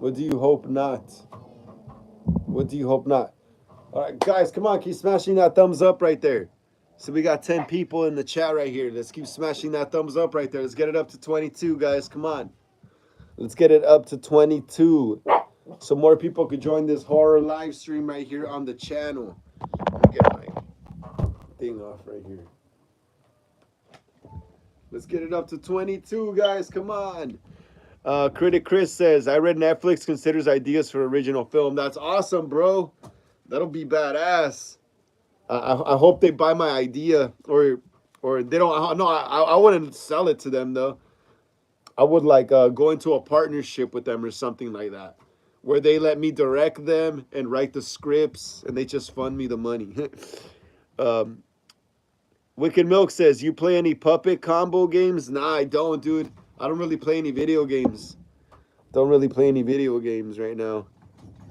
What do you hope not? What do you hope not? All right, guys, come on, keep smashing that thumbs up right there. So we got 10 people in the chat right here. Let's keep smashing that thumbs up right there. Let's get it up to 22, guys. Come on. Let's get it up to 22. So more people could join this horror live stream right here on the channel. Let me get my thing off right here. Let's get it up to 22, guys. Come on. Critic Chris says, I read Netflix considers ideas for original film. That's awesome, bro. That'll be badass. I hope they buy my idea, or they don't. No, I wouldn't sell it to them though. I would like go into a partnership with them or something like that, where they let me direct them and write the scripts, and they just fund me the money. um, Wicked Milk says, you play any puppet combo games? Nah, I don't, dude. I don't really play any video games. Don't really play any video games right now.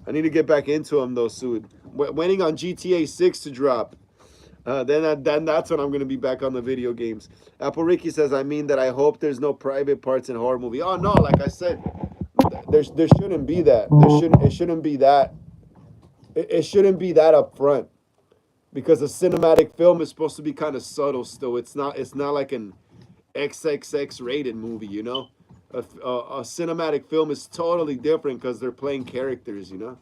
I need to get back into them though soon. Waiting on GTA 6 to drop. Then that's when I'm gonna be back on the video games. Apple Ricky says, I mean that I hope there's no private parts in horror movie. Oh no, like I said, there shouldn't be that. It shouldn't be that. It shouldn't be that up front. Because a cinematic film is supposed to be kind of subtle still. It's not like an XXX rated movie, you know? A cinematic film is totally different because they're playing characters, you know?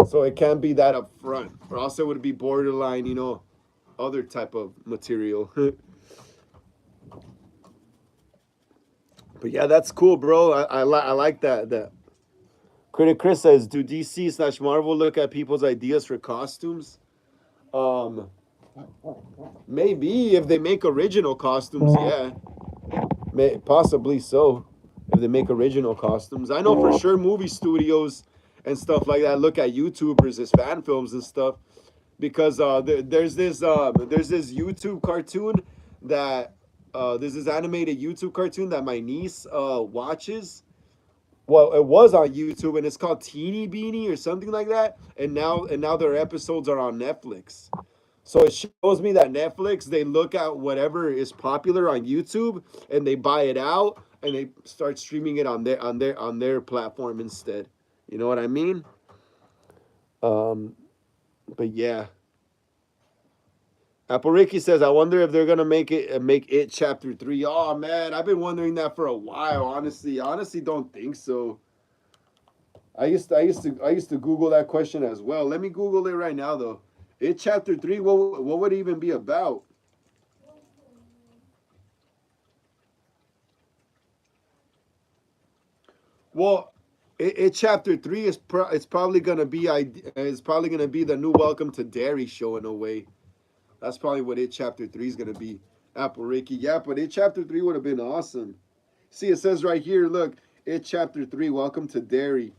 So it can't be that up front. Or else it would be borderline, you know, other type of material. But yeah, that's cool, bro. I like that. Critic Chris says, do DC/Marvel look at people's ideas for costumes? Um, Maybe if they make original costumes, yeah. Possibly so. If they make original costumes, I know for sure movie studios and stuff like that look at YouTubers as fan films and stuff because there's this YouTube cartoon that there's this animated YouTube cartoon that my niece watches. Well, it was on YouTube and it's called Teeny Beanie or something like that. And now their episodes are on Netflix. So it shows me that Netflix, they look at whatever is popular on YouTube and they buy it out and they start streaming it on their platform instead. You know what I mean? Um, but yeah. Apple Ricky says, I wonder if they're gonna make it chapter 3. Oh man, I've been wondering that for a while, honestly. I honestly don't think so. I used to Google that question as well. Let me Google it right now though. It chapter 3, what would it even be about? Well, it chapter 3 it's probably gonna be the new Welcome to Derry show in a way. That's probably what it chapter 3 is gonna be. Apple Ricky, yeah, but it chapter 3 would have been awesome. See, it says right here, look, it chapter 3, Welcome to Derry.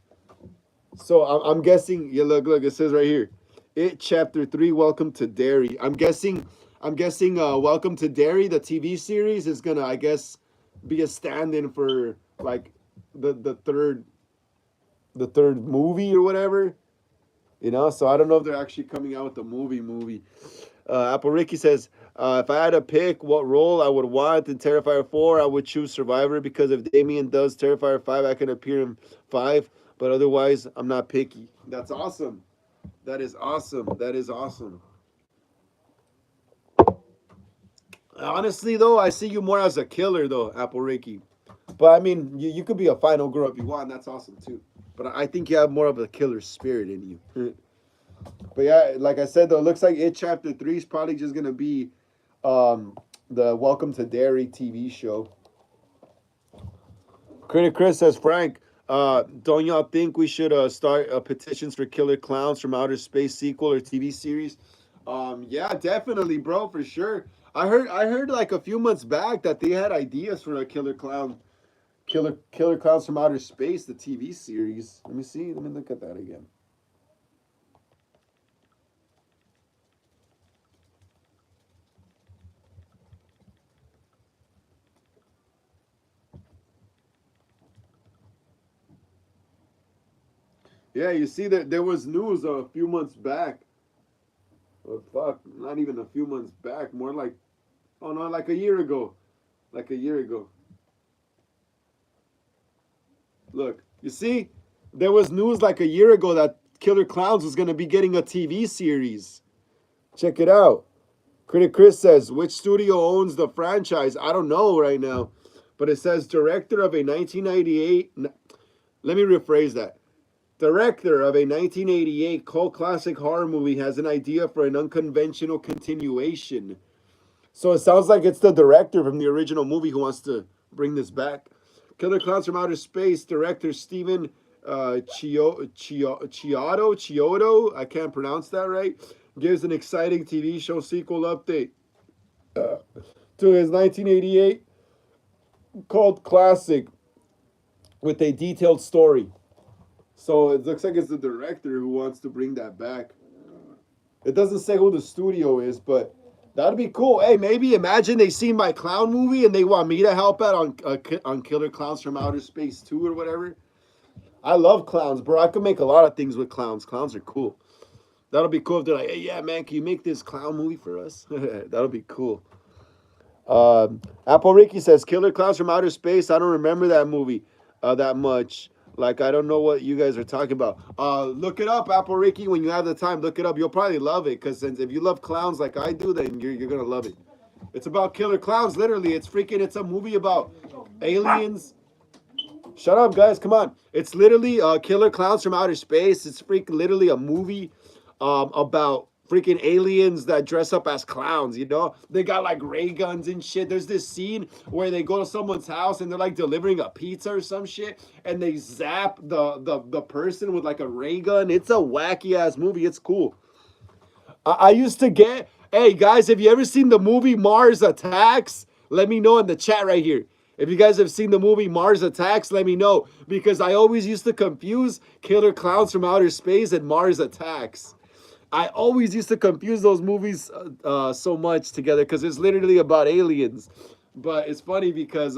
So I'm guessing, yeah, look, it says right here, it chapter 3, Welcome to Derry. I'm guessing, Welcome to Derry, the TV series, is gonna, I guess, be a stand-in for like the third movie or whatever. You know, so I don't know if they're actually coming out with the movie. Apple Ricky says, if I had to pick what role I would want in Terrifier 4, I would choose Survivor because if Damien does Terrifier 5, I can appear in 5, but otherwise, I'm not picky. That's awesome. That is awesome. That is awesome. Honestly, though, I see you more as a killer, though, Apple Ricky. But I mean, you could be a final girl if you want. That's awesome, too. But I think you have more of a killer spirit in you. But yeah, like I said, though, it looks like it chapter 3 is probably just going to be the Welcome to Derry TV show. Critic Chris says, Frank, don't y'all think we should start petitions for Killer Clowns from Outer Space sequel or TV series? Yeah, definitely, bro, for sure. I heard like a few months back that they had ideas for a Killer Clowns from Outer Space, the TV series. Let me see. Let me look at that again. Yeah, you see that there was news a few months back. Oh, fuck, not even a few months back. More like, oh no, like a year ago. Like a year ago. Look, you see, there was news like a year ago that Killer Clowns was gonna be getting a TV series. Check it out. Critic Chris says, which studio owns the franchise? I don't know right now, but it says director of a 1998. Let me rephrase that. Director of a 1988 cult classic horror movie has an idea for an unconventional continuation. So it sounds like it's the director from the original movie who wants to bring this back. Killer Clowns from Outer Space director Steven Chiodo, I can't pronounce that right, gives an exciting TV show sequel update to his 1988 cult classic with a detailed story. So it looks like it's the director who wants to bring that back. It doesn't say who the studio is, but that'd be cool. Hey, maybe imagine they see my clown movie and they want me to help out on Killer Clowns from Outer Space 2 or whatever. I love clowns, bro. I could make a lot of things with clowns. Clowns are cool. That'll be cool if they're like, hey, yeah, man, can you make this clown movie for us? That'll be cool. Apple Ricky says, Killer Clowns from Outer Space. I don't remember that movie that much. Like, I don't know what you guys are talking about. Look it up, Apple Ricky, when you have the time. Look it up. You'll probably love it, because if you love clowns like I do, then you're going to love it. It's about killer clowns, literally. It's a movie about aliens. Shut up, guys. Come on. It's literally Killer Clowns from Outer Space. It's literally a movie about freaking aliens that dress up as clowns, you know? They got like ray guns and shit. There's this scene where they go to someone's house and they're like delivering a pizza or some shit, and they zap the person with like a ray gun. It's a wacky ass movie. It's cool. I used to get, hey guys, have you ever seen the movie Mars Attacks? Let me know in the chat right here. If you guys have seen the movie Mars Attacks, let me know, because I always used to confuse Killer Clowns from Outer Space and Mars Attacks. I always used to confuse those movies so much together, because it's literally about aliens. But it's funny because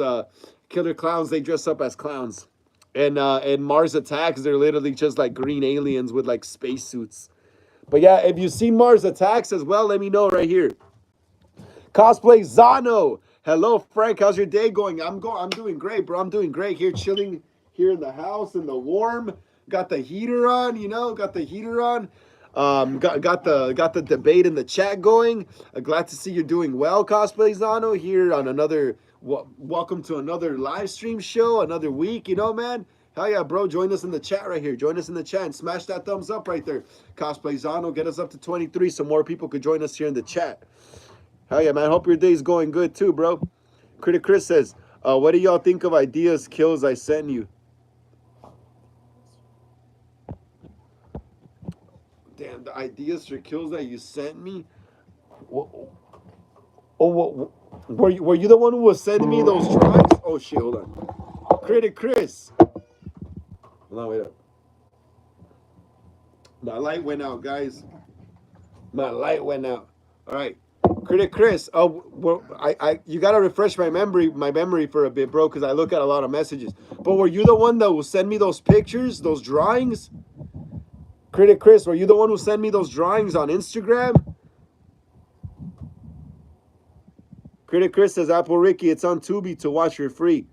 Killer Clowns, they dress up as clowns. And Mars Attacks, they're literally just like green aliens with like spacesuits. But yeah, if you've seen Mars Attacks as well, let me know right here. Cosplay Zano. Hello, Frank. How's your day going? I'm doing great, bro. I'm doing great here, chilling here in the house in the warm. Got the heater on, you know. Got the heater on. Got the debate in the chat going. Glad to see you're doing well, Cosplay Zano. Here on another. Welcome to another live stream show. Another week, you know, man. Hell yeah, bro. Join us in the chat right here. Join us in the chat and smash that thumbs up right there. Cosplay Zano, get us up to 23 so more people could join us here in the chat. Hell yeah, man. Hope your day's going good too, bro. Critic Chris says, what do y'all think of ideas kills I sent you? Damn, the ideas for kills that you sent me? Were you the one who was sending me those drawings? Oh shit, hold on. Critic Chris. Hold on, wait up. My light went out, guys. My light went out. All right. Critic Chris, you gotta refresh my memory for a bit, bro, because I look at a lot of messages. But were you the one that will send me those pictures, those drawings? Critic Chris, were you the one who sent me those drawings on Instagram? Critic Chris says, Apple Ricky, it's on Tubi to watch for free.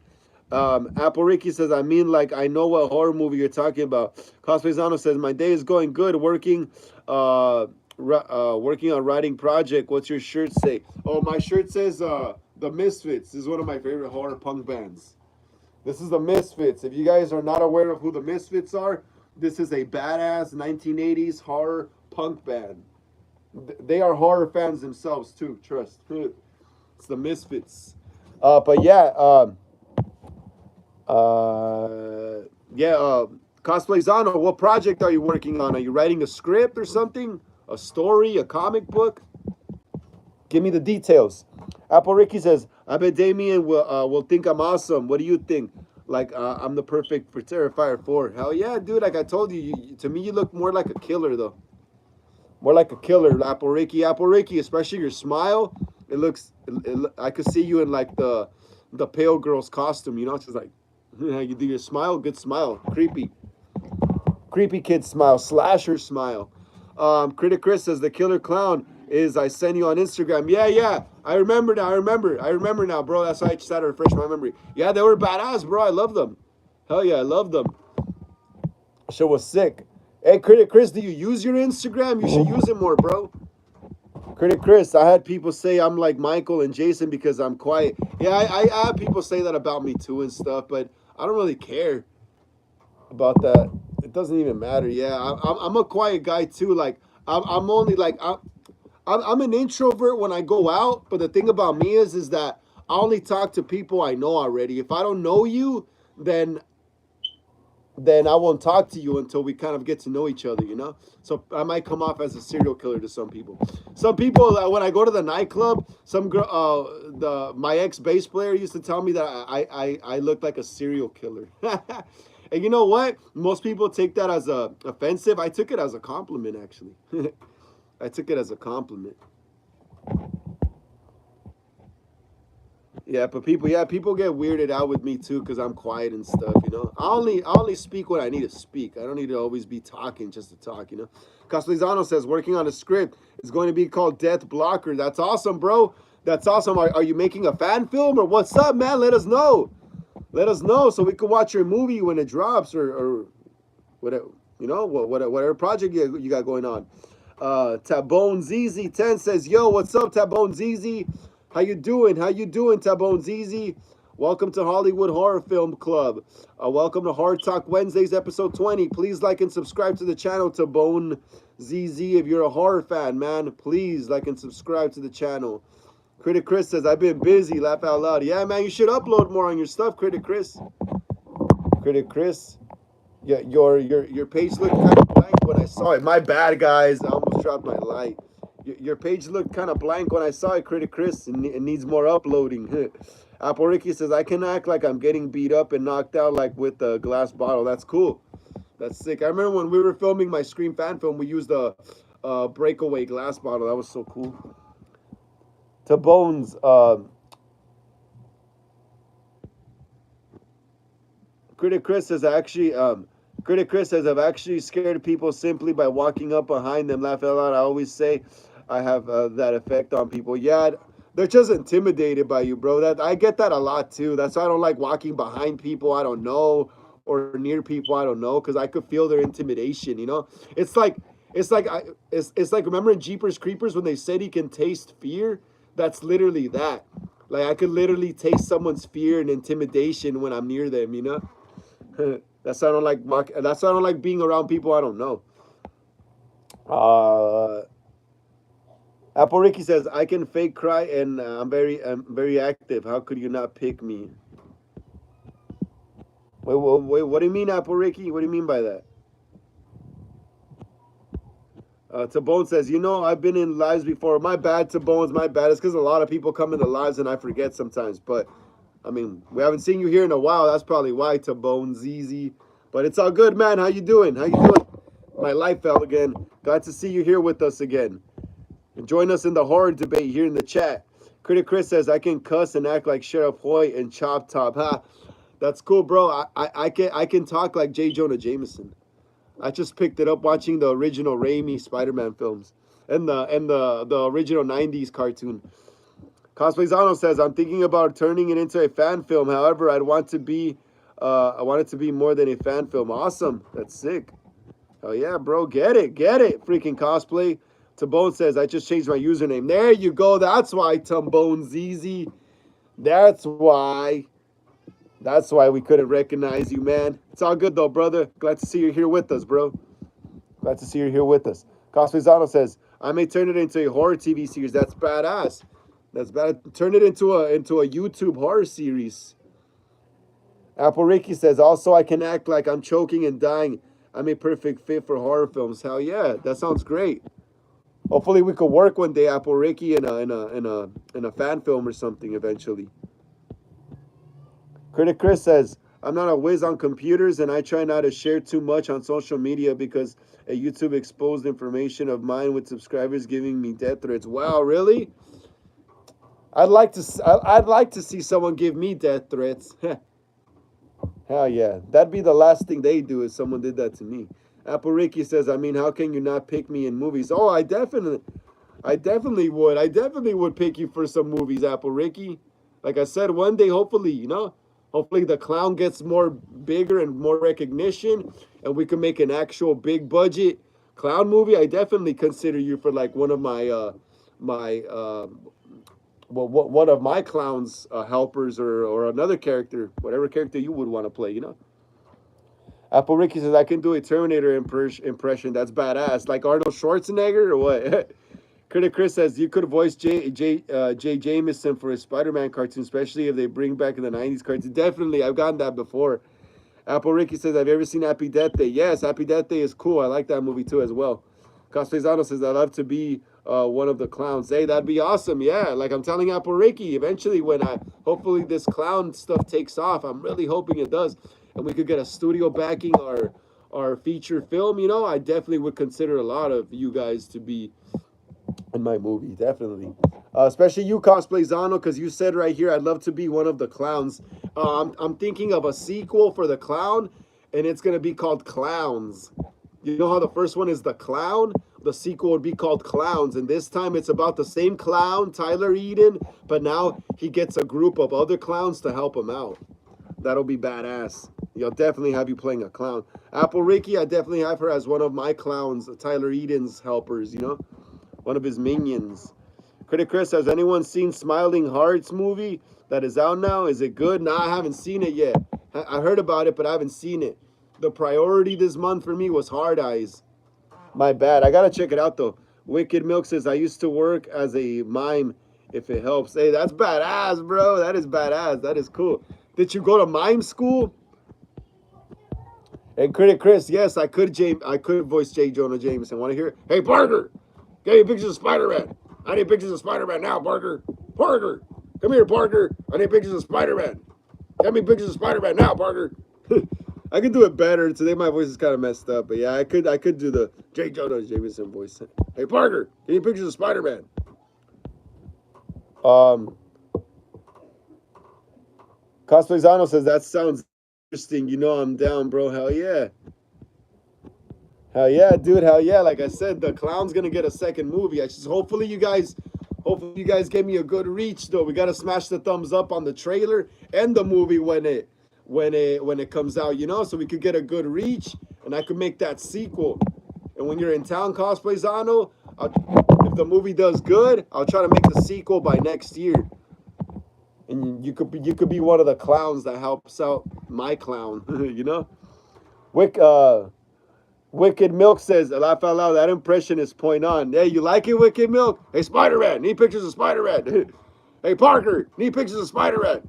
Apple Ricky says, I mean, like, I know what horror movie you're talking about. Cosplay Zano says, my day is going good, working on writing project. What's your shirt say? Oh, my shirt says The Misfits. This is one of my favorite horror punk bands. This is The Misfits. If you guys are not aware of who The Misfits are, this is a badass 1980s horror punk band. They are horror fans themselves too, trust. It's The Misfits. But yeah, Cosplay Zano, what project are you working on? Are you writing a script or something? A story, a comic book? Give me the details. Apple Ricky says, I bet Damien will think I'm awesome. What do you think? Like, I'm the perfect for Terrifier 4. Hell yeah, dude. Like I told you, to me, you look more like a killer, though. More like a killer, Apple Ricky. Apple Ricky, especially your smile. It looks, I could see you in, like, the pale girl's costume, you know? It's just like, you do your smile, good smile. Creepy. Creepy kid smile. Slasher smile. Critic Chris says the killer clown is I send you on Instagram. Yeah, yeah. I remember now. I remember now, bro. That's why I just had to refresh my memory. Yeah, they were badass, bro. I love them. Hell yeah, I love them. Show was sick. Hey, Critic Chris, do you use your Instagram? You should use it more, bro. Critic Chris, I had people say I'm like Michael and Jason because I'm quiet. Yeah, I had people say that about me too and stuff, but I don't really care about that. It doesn't even matter. Yeah, I'm a quiet guy too. Like I'm only like I'm an introvert when I go out. But the thing about me is that I only talk to people I know already. If I don't know you, then then I won't talk to you until we kind of get to know each other, you know? So I might come off as a serial killer to some people. Some people, when I go to the nightclub, some girl, my ex bass player used to tell me that I look like a serial killer. And you know what? Most people take that as a offensive. I took it as a compliment, actually. I took it as a compliment. Yeah, but people, yeah, people get weirded out with me too because I'm quiet and stuff. You know, I only speak when I need to speak. I don't need to always be talking just to talk. You know, Castellano says working on a script is going to be called Death Blocker. That's awesome, bro. That's awesome. Are you making a fan film or what's up, man? Let us know. Let us know so we can watch your movie when it drops or whatever. You know, whatever project you got going on. Tabone ZZ10 says, "Yo, what's up, Tabone ZZ? How you doing? How you doing, Tabone ZZ? Welcome to Hollywood Horror Film Club. Welcome to Hard Talk Wednesdays, episode 20. Please like and subscribe to the channel, Tabone ZZ. If you're a horror fan, man, please like and subscribe to the channel." Critic Chris says, "I've been busy. Laugh out loud." Yeah, man, you should upload more on your stuff, Critic Chris. Critic Chris. Yeah, your page looked kind of blank when I saw it. My bad, guys. I almost dropped my light. Your page looked kind of blank when I saw it, Critic Chris. It needs more uploading. Apple Ricky says, "I can act like I'm getting beat up and knocked out like with a glass bottle." That's cool. That's sick. I remember when we were filming my Scream fan film, we used a breakaway glass bottle. That was so cool. To Bones, Critic Chris says, Critic Chris says, "I've actually scared people simply by walking up behind them, laugh out loud. I always say I have that effect on people." Yeah, they're just intimidated by you, bro. That I get that a lot too. That's why I don't like walking behind people I don't know or near people I don't know because I could feel their intimidation. You know, it's like it's like remember in Jeepers Creepers when they said he can taste fear. That's literally that. Like I could literally taste someone's fear and intimidation when I'm near them. You know. That's why I don't like. That's why I don't like being around people I don't know. Uh, Apple Ricky says I can fake cry and I'm very active. How could you not pick me? Wait. What do you mean, Apple Ricky? What do you mean by that? Tabone says, I've been in lives before. My bad, Tabone's my bad. It's because a lot of people come into lives and I forget sometimes. But I mean, we haven't seen you here in a while. That's probably why, Tabone ZZ. But it's all good, man. How you doing? How you doing? My life fell again. Glad to see you here with us again. And join us in the horror debate here in the chat. Critic Chris says, I can cuss and act like Sheriff Hoyt and Chop Top. Ha, that's cool, bro. I can talk like J. Jonah Jameson. I just picked it up watching the original Raimi Spider-Man films and the original 90s cartoon. Cosplayzano says, I'm thinking about turning it into a fan film. However, I want it to be more than a fan film. Awesome. That's sick. Oh yeah, bro. Get it. Freaking cosplay. Tambone says, I just changed my username. There you go. That's why, Tambone ZZ. That's why. That's why we couldn't recognize you, man. It's all good, though, brother. Glad to see you here with us, bro. Glad to see you here with us. Cosplayzano says, I may turn it into a horror TV series. That's badass. That's bad. Turn it into a YouTube horror series. Apple Ricky says, also I can act like I'm choking and dying. I'm a perfect fit for horror films. Hell yeah, that sounds great. Hopefully we could work one day, Apple Ricky, in a fan film or something eventually. Critic Chris says, I'm not a whiz on computers and I try not to share too much on social media because a YouTube exposed information of mine with subscribers giving me death threats. Wow, really? I'd like to see someone give me death threats. Hell yeah. That'd be the last thing they do if someone did that to me. Apple Ricky says, I mean, how can you not pick me in movies? Oh, I definitely would. I definitely would pick you for some movies, Apple Ricky. Like I said, one day, hopefully, hopefully the clown gets more bigger and more recognition, and we can make an actual big budget clown movie. I definitely consider you for like one of my well, one of my clowns helpers or another character, whatever character you would want to play. Apple Ricky says I can do a Terminator impression. That's badass, like Arnold Schwarzenegger or what? Critic Chris says you could voice Jay Jameson for a Spider-Man cartoon, especially if they bring back in the '90s cartoon. Definitely, I've gotten that before. Apple Ricky says, "Have you ever seen Happy Death Day?" Yes, Happy Death Day is cool. I like that movie too as well. Cosplayzano says, "I love to be one of the clowns." Hey, that'd be awesome. Yeah, like I'm telling Apple Ricky, eventually hopefully this clown stuff takes off. I'm really hoping it does, and we could get a studio backing our feature film. I definitely would consider a lot of you guys to be in my movie, definitely. Especially you, Cosplay Zano, because you said right here, I'd love to be one of the clowns. I'm thinking of a sequel for the clown, and it's going to be called Clowns. You know how the first one is The Clown? The sequel would be called Clowns, and this time it's about the same clown, Tyler Eden, but now he gets a group of other clowns to help him out. That'll be badass. You'll definitely have you playing a clown. Apple Ricky, I definitely have her as one of my clowns, Tyler Eden's helpers. One of his minions. Critic Chris, has anyone seen Smiling Hearts movie that is out now? Is it good? Nah, I haven't seen it yet. I heard about it, but I haven't seen it. The priority this month for me was Hard Eyes. My bad. I gotta check it out though. Wicked Milk says, I used to work as a mime if it helps. Hey, that's badass, bro. That is badass. That is cool. Did you go to mime school? And Critic Chris, yes, I could voice J. Jonah Jameson. Want to hear it? Hey, Parker, get me pictures of Spider-Man. I need pictures of Spider-Man now, Parker. Parker, come here, Parker. I need pictures of Spider-Man. Get me pictures of Spider-Man now, Parker. I could do it better. Today my voice is kind of messed up, but yeah, I could do the J. Jonah Jameson voice. Hey, Parker, get me pictures of Spider-Man. Cosplayzano says that sounds interesting. I'm down, bro. Hell yeah. Hell yeah, dude. Hell yeah. Like I said, the clown's gonna get a second movie. Hopefully you guys give me a good reach though. We gotta smash the thumbs up on the trailer and the movie when it comes out, so we could get a good reach and I could make that sequel. And when you're in town, Cosplayzano, if the movie does good, I'll try to make the sequel by next year. And you could be one of the clowns that helps out my clown, Wicked Milk says, laugh out loud, that impression is point on. Hey, you like it, Wicked Milk? Hey, Spider-Man, need pictures of Spider-Man. Hey, Parker, need pictures of Spider-Man.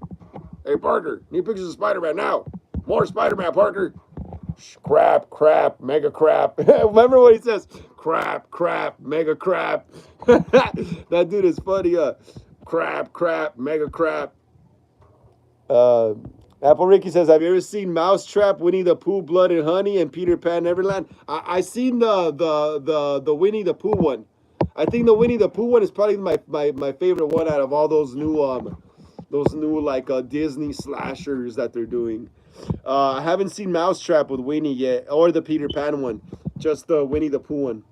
Hey, Parker, need pictures of Spider-Man now. More Spider-Man, Parker. Crap, mega crap. Remember what he says? Crap, mega crap. That dude is funny, crap, mega crap. Apple Ricky says, have you ever seen Mousetrap, Winnie the Pooh, Blood and Honey, and Peter Pan Neverland? I seen the Winnie the Pooh one. I think the Winnie the Pooh one is probably my favorite one out of all those new like Disney slashers that they're doing. I haven't seen Mousetrap with Winnie yet, or the Peter Pan one, just the Winnie the Pooh one.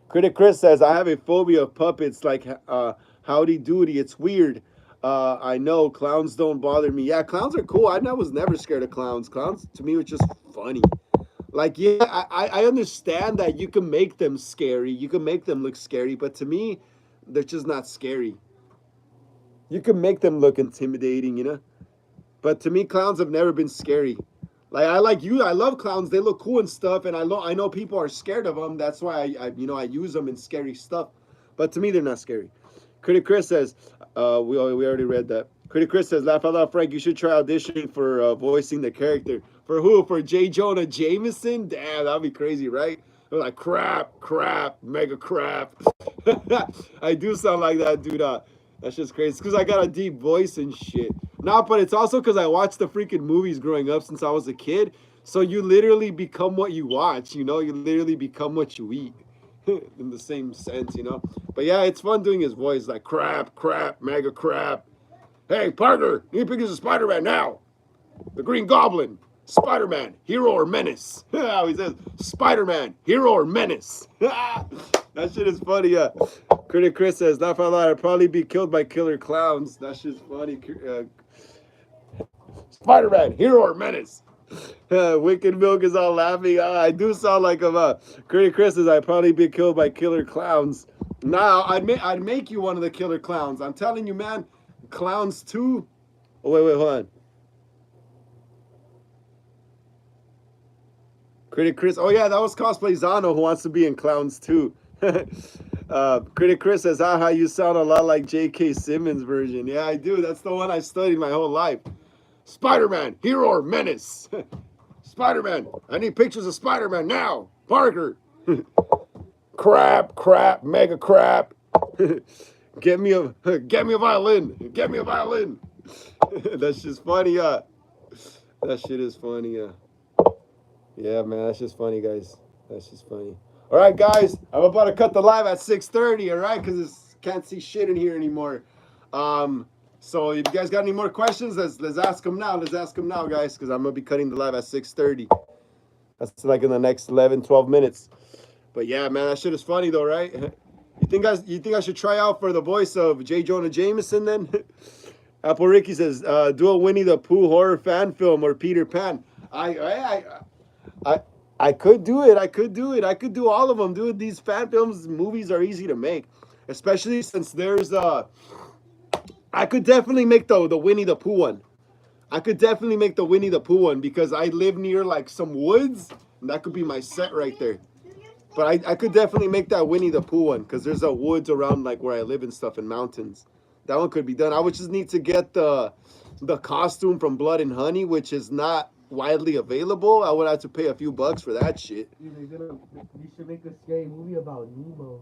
Critic Chris says, I have a phobia of puppets like Howdy Doody. It's weird. I know clowns don't bother me. Yeah, clowns are cool. I was never scared of clowns. Clowns to me were just funny. Like, yeah, I understand that you can make them scary. You can make them look scary, but to me, they're just not scary. You can make them look intimidating. But to me, clowns have never been scary. Like I like you, I love clowns. They look cool and stuff, and I know people are scared of them. That's why I use them in scary stuff. But to me, they're not scary. Critic Chris says, we already read that. Critic Chris says, laugh out loud, Frank, you should try auditioning for voicing the character. For who? For J. Jonah Jameson? Damn, that'd be crazy, right? They're like, crap, mega crap. I do sound like that, dude. That's just crazy. It's because I got a deep voice and shit. Nah, but it's also because I watched the freaking movies growing up since I was a kid. So you literally become what you watch, You literally become what you eat. In the same sense, But yeah, it's fun doing his voice, like crap, mega crap. Hey, Parker, need pictures of Spider-Man now. The Green Goblin, Spider-Man, hero or menace? How he says, Spider-Man, hero or menace? That shit is funny. Critic Chris says, not for a lot, I'd probably be killed by killer clowns. That shit's funny. Spider-Man, hero or menace? Wicked Milk is all laughing. I do sound like him. Critic Chris says, I'd probably be killed by killer clowns. Now, I'd make you one of the killer clowns. I'm telling you, man. Clowns 2. Oh, wait, hold on. Critic Chris. Oh, yeah, that was Cosplay Zano who wants to be in Clowns 2. Critic Chris says, haha, you sound a lot like J.K. Simmons' version. Yeah, I do. That's the one I studied my whole life. Spider-Man, hero or menace? Spider-Man, I need pictures of Spider-Man now. Parker. Crap, mega crap. Get me a violin. Get me a violin. That's just funny. That shit is funny. Yeah, man, that's just funny, guys. That's just funny. All right, guys, I'm about to cut the live at 6:30. All right, because can't see shit in here anymore. So if you guys got any more questions, let's ask them now. Let's ask them now, guys, because I'm gonna be cutting the live at 6:30. That's like in the next 11, 12 minutes. But yeah, man, that shit is funny though, right? You think I should try out for the voice of J. Jonah Jameson then? Apple Ricky says, do a Winnie the Pooh horror fan film or Peter Pan. I could do it. I could do all of them, dude. These fan films, movies are easy to make, especially since there's I could definitely make the Winnie the Pooh one. I could definitely make the Winnie the Pooh one because I live near like some woods, and that could be my set right there. But I could definitely make that Winnie the Pooh one because there's a woods around like where I live and stuff and mountains. That one could be done. I would just need to get the costume from Blood and Honey, which is not widely available. I would have to pay a few bucks for that shit. You should make a scary movie about Nemo.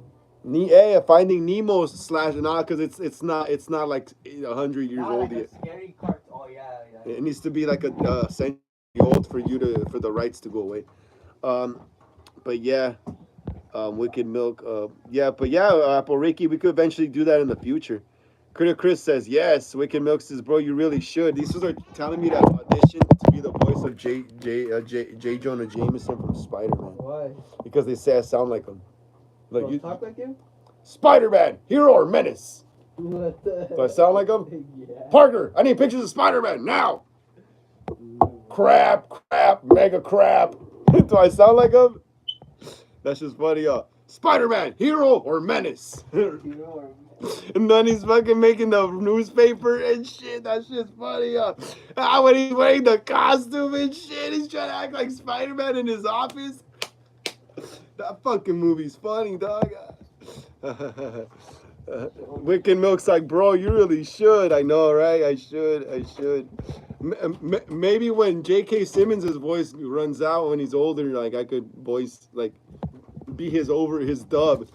Finding Nemo slash because it's not like 100 years old yet. Scary cartoon. Oh yeah. It needs to be like a century old for the rights to go away. But yeah, Wicked Milk. Apple Ricky, we could eventually do that in the future. Critter Chris says yes. Wicked Milk says, bro, you really should. These are telling me to audition to be the voice of J. Jonah Jameson from Spider-Man. Why? Because they say I sound like him. Like you talk like him? Spider-Man, hero or menace? What the Do I sound like him? Yeah. Parker, I need pictures of Spider-Man now. Crap, mega crap. Do I sound like him? That's just funny, Spider-Man, hero or menace? And then he's fucking making the newspaper and shit. That shit's funny, when he's wearing the costume and shit, he's trying to act like Spider-Man in his office. That fucking movie's funny, dog. Wicked Milk's like, bro, you really should. I know, right? I should. Maybe when J.K. Simmons' voice runs out when he's older, like I could voice like be his overdub.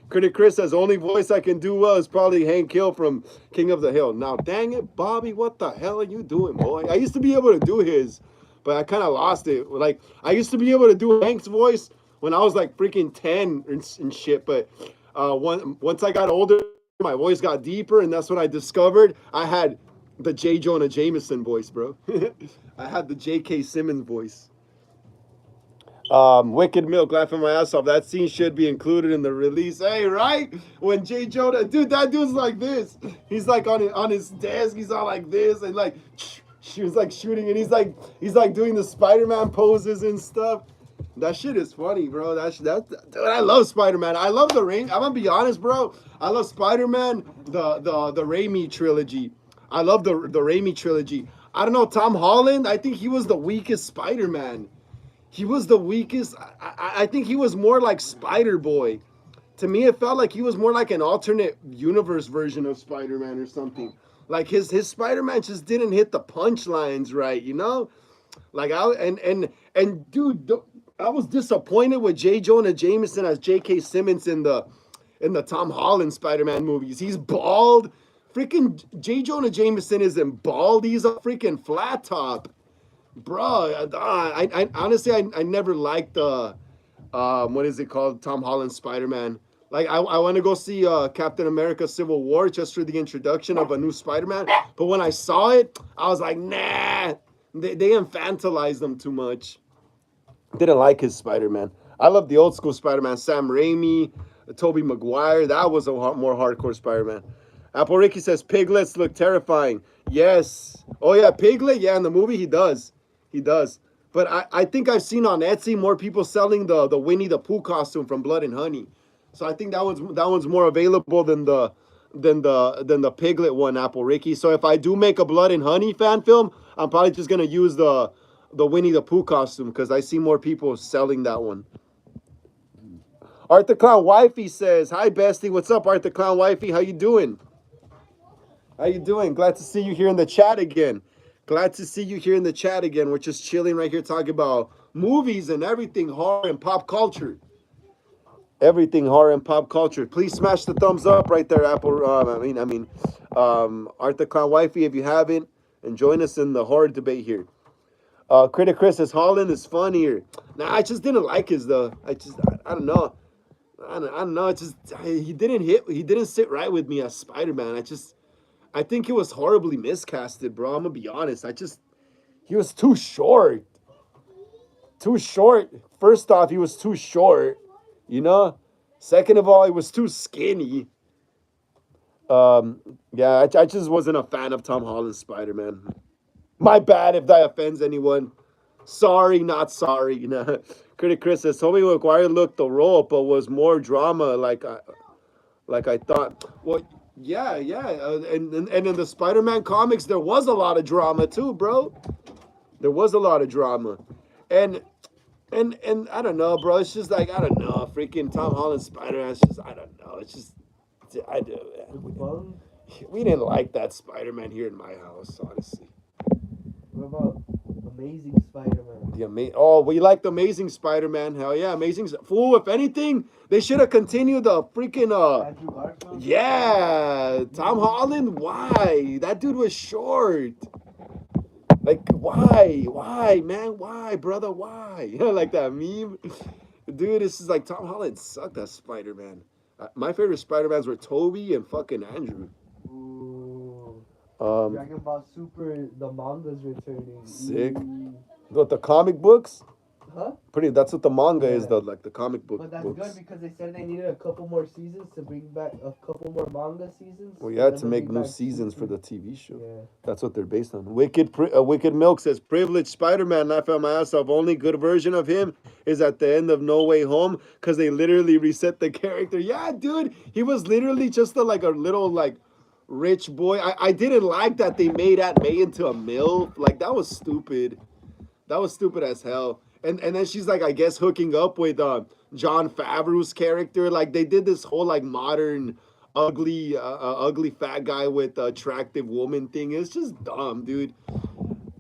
Critic Chris says only voice I can do well is probably Hank Hill from King of the Hill. Now, dang it, Bobby, what the hell are you doing, boy? I used to be able to do his, but I kind of lost it. Like I used to be able to do Hank's voice when I was like freaking 10 and shit, but once I got older, my voice got deeper, and that's when I discovered I had the J. Jonah Jameson voice, bro. I had the J.K. Simmons voice. Wicked Milk, laughing my ass off. That scene should be included in the release. Hey, right? When J. Jonah, dude, that dude's like this. He's like on his desk. He's all like this, and like she was like shooting, and he's like doing the Spider-Man poses and stuff. That shit is funny, bro. Dude, I love Spider-Man. I love the Raimi. I'm gonna be honest, bro. I love Spider-Man, the Raimi trilogy. I love the Raimi trilogy. I don't know, Tom Holland, I think he was the weakest Spider-Man. He was the weakest. I think he was more like Spider-Boy. To me, it felt like he was more like an alternate universe version of Spider-Man or something. Like his Spider-Man just didn't hit the punchlines right, you know? Like dude, I was disappointed with J. Jonah Jameson as J.K. Simmons in the Tom Holland Spider-Man movies. He's bald. Freaking J. Jonah Jameson isn't bald. He's a freaking flat top. Bro, I honestly, I never liked what is it called? Tom Holland Spider-Man. Like, I want to go see Captain America Civil War just for the introduction of a new Spider-Man. But when I saw it, I was like, nah. They infantilized him too much. Didn't like his Spider-Man. I love the old school Spider-Man, Sam Raimi, Tobey Maguire. That was a more hardcore Spider-Man. Apple Ricky says piglets look terrifying. Yes. Oh yeah, Piglet. Yeah, in the movie he does. He does. But I think I've seen on Etsy more people selling the Winnie the Pooh costume from Blood and Honey. So I think that one's more available than the Piglet one, Apple Ricky. So if I do make a Blood and Honey fan film, I'm probably just gonna use the Winnie the Pooh costume because I see more people selling that one. Arthur Clown Wifey says, "Hi bestie, what's up, Arthur Clown Wifey? How you doing? How you doing? Glad to see you here in the chat again. Glad to see you here in the chat again. We're just chilling right here talking about movies and everything horror and pop culture. Everything horror and pop culture. Please smash the thumbs up right there, Apple. Arthur Clown Wifey, if you haven't, and join us in the horror debate here. Critic Chris says Holland is funnier. Nah, I just didn't like his though. I don't know. I don't know. It's just he didn't sit right with me as Spider Man. I think he was horribly miscasted, bro. I'm gonna be honest. He was too short. Too short. First off, he was too short. You know. Second of all, he was too skinny. Yeah, I just wasn't a fan of Tom Holland's Spider Man. My bad if that offends anyone. Sorry, not sorry. You know, Critic Chris says Tobey Maguire looked the role, but was more drama. Like I thought. Well, yeah, yeah, and in the Spider-Man comics, there was a lot of drama too, bro. There was a lot of drama, and and I don't know, bro. It's just like I don't know, freaking Tom Holland Spider-Man. It's just I don't know. It's just I do. We didn't like that Spider-Man here in my house, honestly. What about Amazing Spider-Man? Oh, we liked Amazing Spider-Man. Hell yeah, Amazing Fool. If anything, they should have continued the freaking Andrew Garfield? Yeah, Tom Holland. Why? That dude was short. Like why, man? Why, brother? Why? Like that meme, dude. This is like Tom Holland sucked as Spider-Man. My favorite Spider-Mans were Toby and fucking Andrew. Ooh. Um, Dragon Ball Super, the manga's returning. Sick. Ooh. What the comic books? Huh? Pretty. That's what the manga is, Yeah. though. Like the comic book But that's books. good because they said they needed a couple more seasons to bring back a couple more manga seasons. Well, yeah, And to then make bring new back seasons for Super. the TV show. Yeah. That's what they're based on. Wicked Milk says privileged Spider-Man. Laugh at my ass off. Only good version of him is at the end of No Way Home because they literally reset the character. Yeah, dude, he was literally just like a little like rich boy. I didn't like that they made Aunt May into a MILF. Like that was stupid. That was stupid as hell. And then she's like, I guess hooking up with John Favreau's character. Like they did this whole like modern ugly fat guy with attractive woman thing. It's just dumb, dude.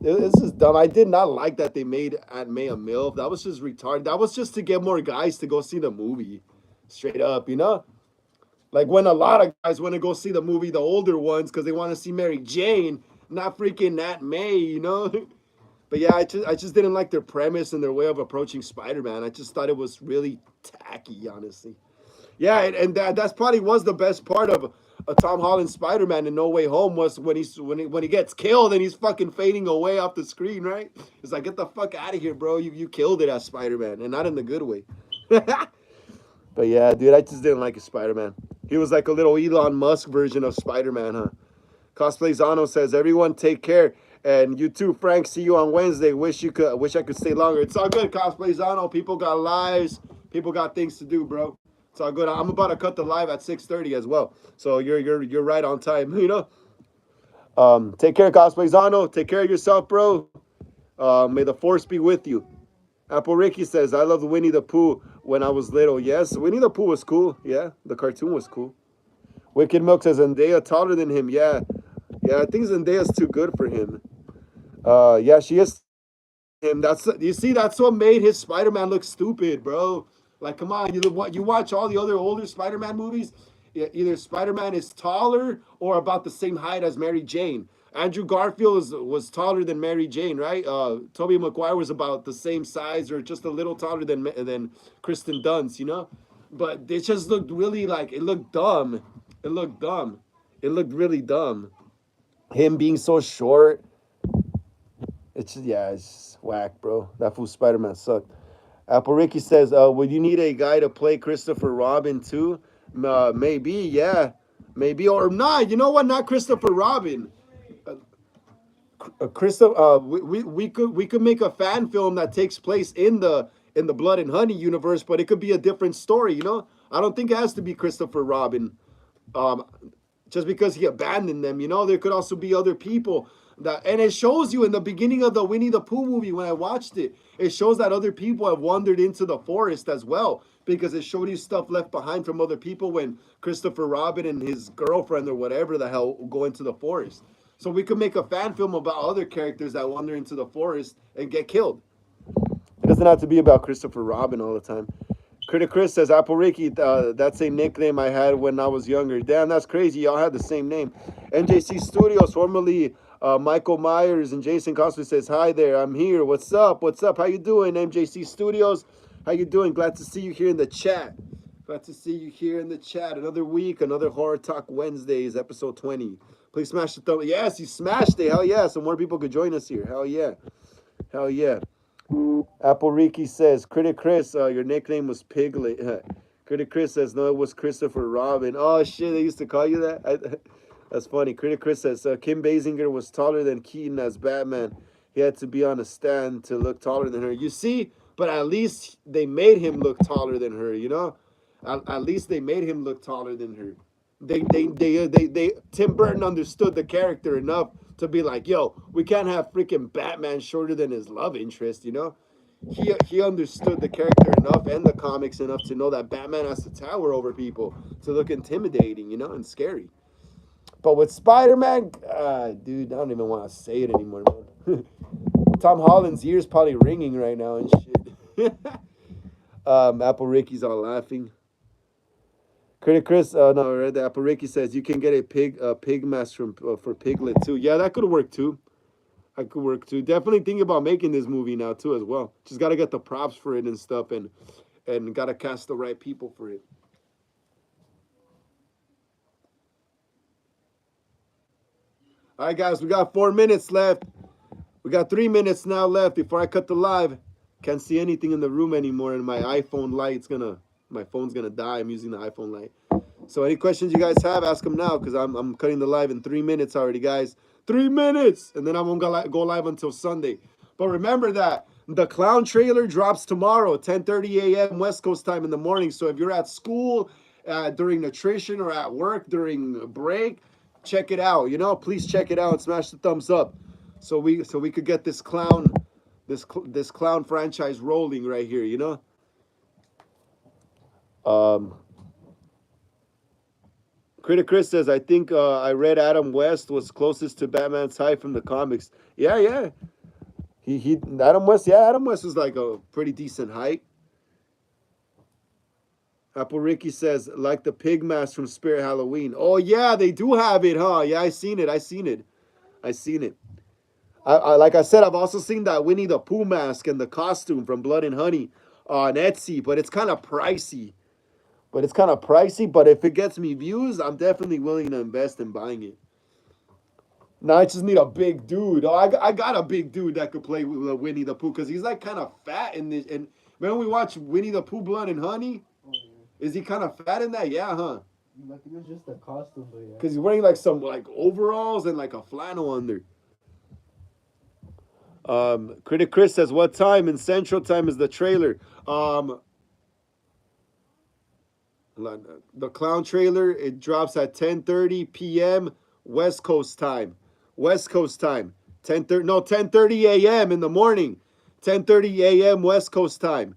It's just dumb. I did not like that they made Aunt May a MILF. That was just retarded. That was just to get more guys to go see the movie. Straight up, you know? Like when a lot of guys want to go see the movie, the older ones, because they want to see Mary Jane, not freaking Aunt May, you know? But yeah, I just didn't like their premise and their way of approaching Spider-Man. I just thought it was really tacky, honestly. Yeah, and that's probably was the best part of a Tom Holland Spider-Man in No Way Home was when he gets killed and he's fucking fading away off the screen, right? It's like get the fuck out of here, bro. You killed it as Spider-Man and not in the good way. But yeah, dude, I just didn't like his Spider-Man. He was like a little Elon Musk version of Spider-Man, huh? Cosplay Zano says, "Everyone take care." And you too, Frank. See you on Wednesday. Wish I could stay longer. It's all good, Cosplay Zano. People got lives. People got things to do, bro. It's all good. I'm about to cut the live at 6:30 as well. So you're right on time, you know. Take care, Cosplay Zano. Take care of yourself, bro. May the force be with you. Apple Ricky says, I loved Winnie the Pooh when I was little. Yes, Winnie the Pooh was cool. Yeah, the cartoon was cool. Wicked Milk says, Zendaya taller than him. Yeah. Yeah, I think Zendaya's too good for him. Yeah, she is him. That's what made his Spider-Man look stupid, bro. Like, come on, you watch all the other older Spider-Man movies, either Spider-Man is taller or about the same height as Mary Jane. Andrew Garfield was taller than Mary Jane, right? Tobey Maguire was about the same size or just a little taller than Kristen Dunst, you know? But it just looked really like it looked dumb. It looked dumb. It looked really dumb. Him being so short, It's whack, bro. That fool Spider-Man sucked. Apple Ricky says, would you need a guy to play Christopher Robin too? Maybe, yeah. Maybe or not. You know what? Not Christopher Robin. Christopher, we could make a fan film that takes place in the Blood and Honey universe, but it could be a different story. I don't think it has to be Christopher Robin. Um, just because he abandoned them. There could also be other people that, and it shows you in the beginning of the Winnie the Pooh movie when I watched it. It shows that other people have wandered into the forest as well because it showed you stuff left behind from other people when Christopher Robin and his girlfriend or whatever the hell go into the forest. So we could make a fan film about other characters that wander into the forest and get killed. It doesn't have to be about Christopher Robin all the time. Critic Chris says, Apple Ricky, that's a nickname I had when I was younger. Damn, that's crazy. Y'all had the same name. NJC Studios, formerly Michael Myers and Jason Cosplay says, hi there, I'm here. What's up? What's up? How you doing, MJC Studios? How you doing? Glad to see you here in the chat. Glad to see you here in the chat. Another week, another Horror Talk Wednesdays, episode 20. Please smash the thumb. Yes, you smashed it. Hell yeah. Some more people could join us here. Hell yeah. Hell yeah. Apple Ricky says, Critic Chris, your nickname was Piglet. Critic Chris says, no, it was Christopher Robin. Oh, shit, they used to call you that? That's funny. Critic Chris says, Kim Basinger was taller than Keaton as Batman. He had to be on a stand to look taller than her. You see? But at least they made him look taller than her, At least they made him look taller than her. Tim Burton understood the character enough to be like, yo, we can't have freaking Batman shorter than his love interest, He understood the character enough and the comics enough to know that Batman has to tower over people to look intimidating, and scary. But with Spider-Man, dude, I don't even want to say it anymore, man. Tom Holland's ears probably ringing right now and shit. Apple Ricky's all laughing. Critic Chris, no, right? The Apple Ricky says you can get a pig mask for Piglet too. Yeah, that could work too. That could work too. Definitely thinking about making this movie now too as well. Just gotta get the props for it and stuff, and gotta cast the right people for it. All right, guys, we got 4 minutes left. We got 3 minutes now left before I cut the live. Can't see anything in the room anymore, and my phone's gonna die. I'm using the iPhone light. So any questions you guys have, ask them now, because I'm cutting the live in 3 minutes already, guys. 3 minutes, and then I won't go live until Sunday. But remember that the Clown trailer drops tomorrow, 10:30 a.m. West Coast time in the morning. So if you're at school during nutrition or at work during break, check it out. Please check it out and smash the thumbs up, so we could get this clown franchise rolling right here. Critic Chris says, I think I read Adam West was closest to Batman's height from the comics. Yeah. Adam West was like a pretty decent height. Apple Ricky says, like the pig mask from Spirit Halloween. Oh yeah, they do have it, huh? Yeah, I seen it. Like I said, I've also seen that Winnie the Pooh mask and the costume from Blood and Honey on Etsy, but it's kind of pricey. But if it gets me views, I'm definitely willing to invest in buying it. Now I just need a big dude. Oh, I got a big dude that could play with Winnie the Pooh, because he's like kind of fat in this. And when we watch Winnie the Pooh Blood and Honey, is he kind of fat in that? Yeah, huh? I think it's just a costume, but yeah. Because he's wearing like some like overalls and like a flannel under. Critic Chris says, what time in Central Time is the trailer? The Clown trailer, it drops at 10:30 p.m. West Coast time. 10:30 a.m. in the morning. 10:30 a.m. West Coast time.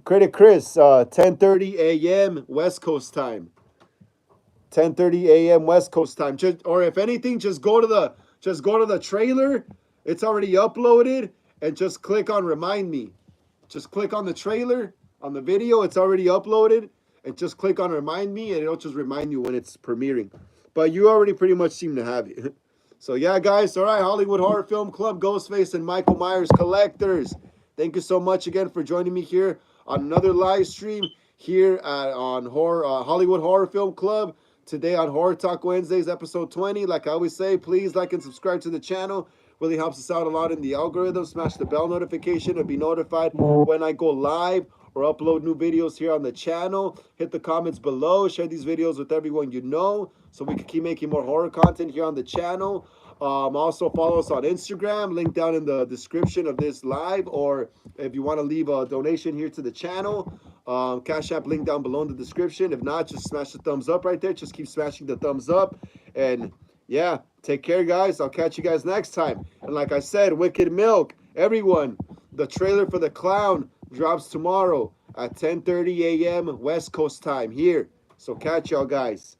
Critic Chris, 10:30 a.m. West Coast time. 10:30 a.m. West Coast time. Or if anything, just go to the trailer. It's already uploaded, and just click on Remind Me. Just click on the trailer. On the video, it's already uploaded, and just click on Remind Me, and it'll just remind you when it's premiering. But you already pretty much seem to have it. So yeah, guys, all right, Hollywood Horror Film Club, Ghostface, and Michael Myers collectors. Thank you so much again for joining me here on another live stream here on Hollywood Horror Film Club. today on Horror Talk Wednesdays, episode 20. Like I always say, please like and subscribe to the channel. Really helps us out a lot in the algorithm. Smash the bell notification to be notified when I go live or upload new videos here on the channel. Hit the comments below. Share these videos with everyone you know so we can keep making more horror content here on the channel. Also follow us on Instagram, link down in the description of this live, or if you want to leave a donation here to the channel, Cash App link down below in the description. If not, just smash the thumbs up right there. Just keep smashing the thumbs up. And yeah, take care, guys. I'll catch you guys next time. And like I said, Wicked Milk, everyone, the trailer for The Clown drops tomorrow at 10:30 a.m. West Coast time here. So catch y'all, guys.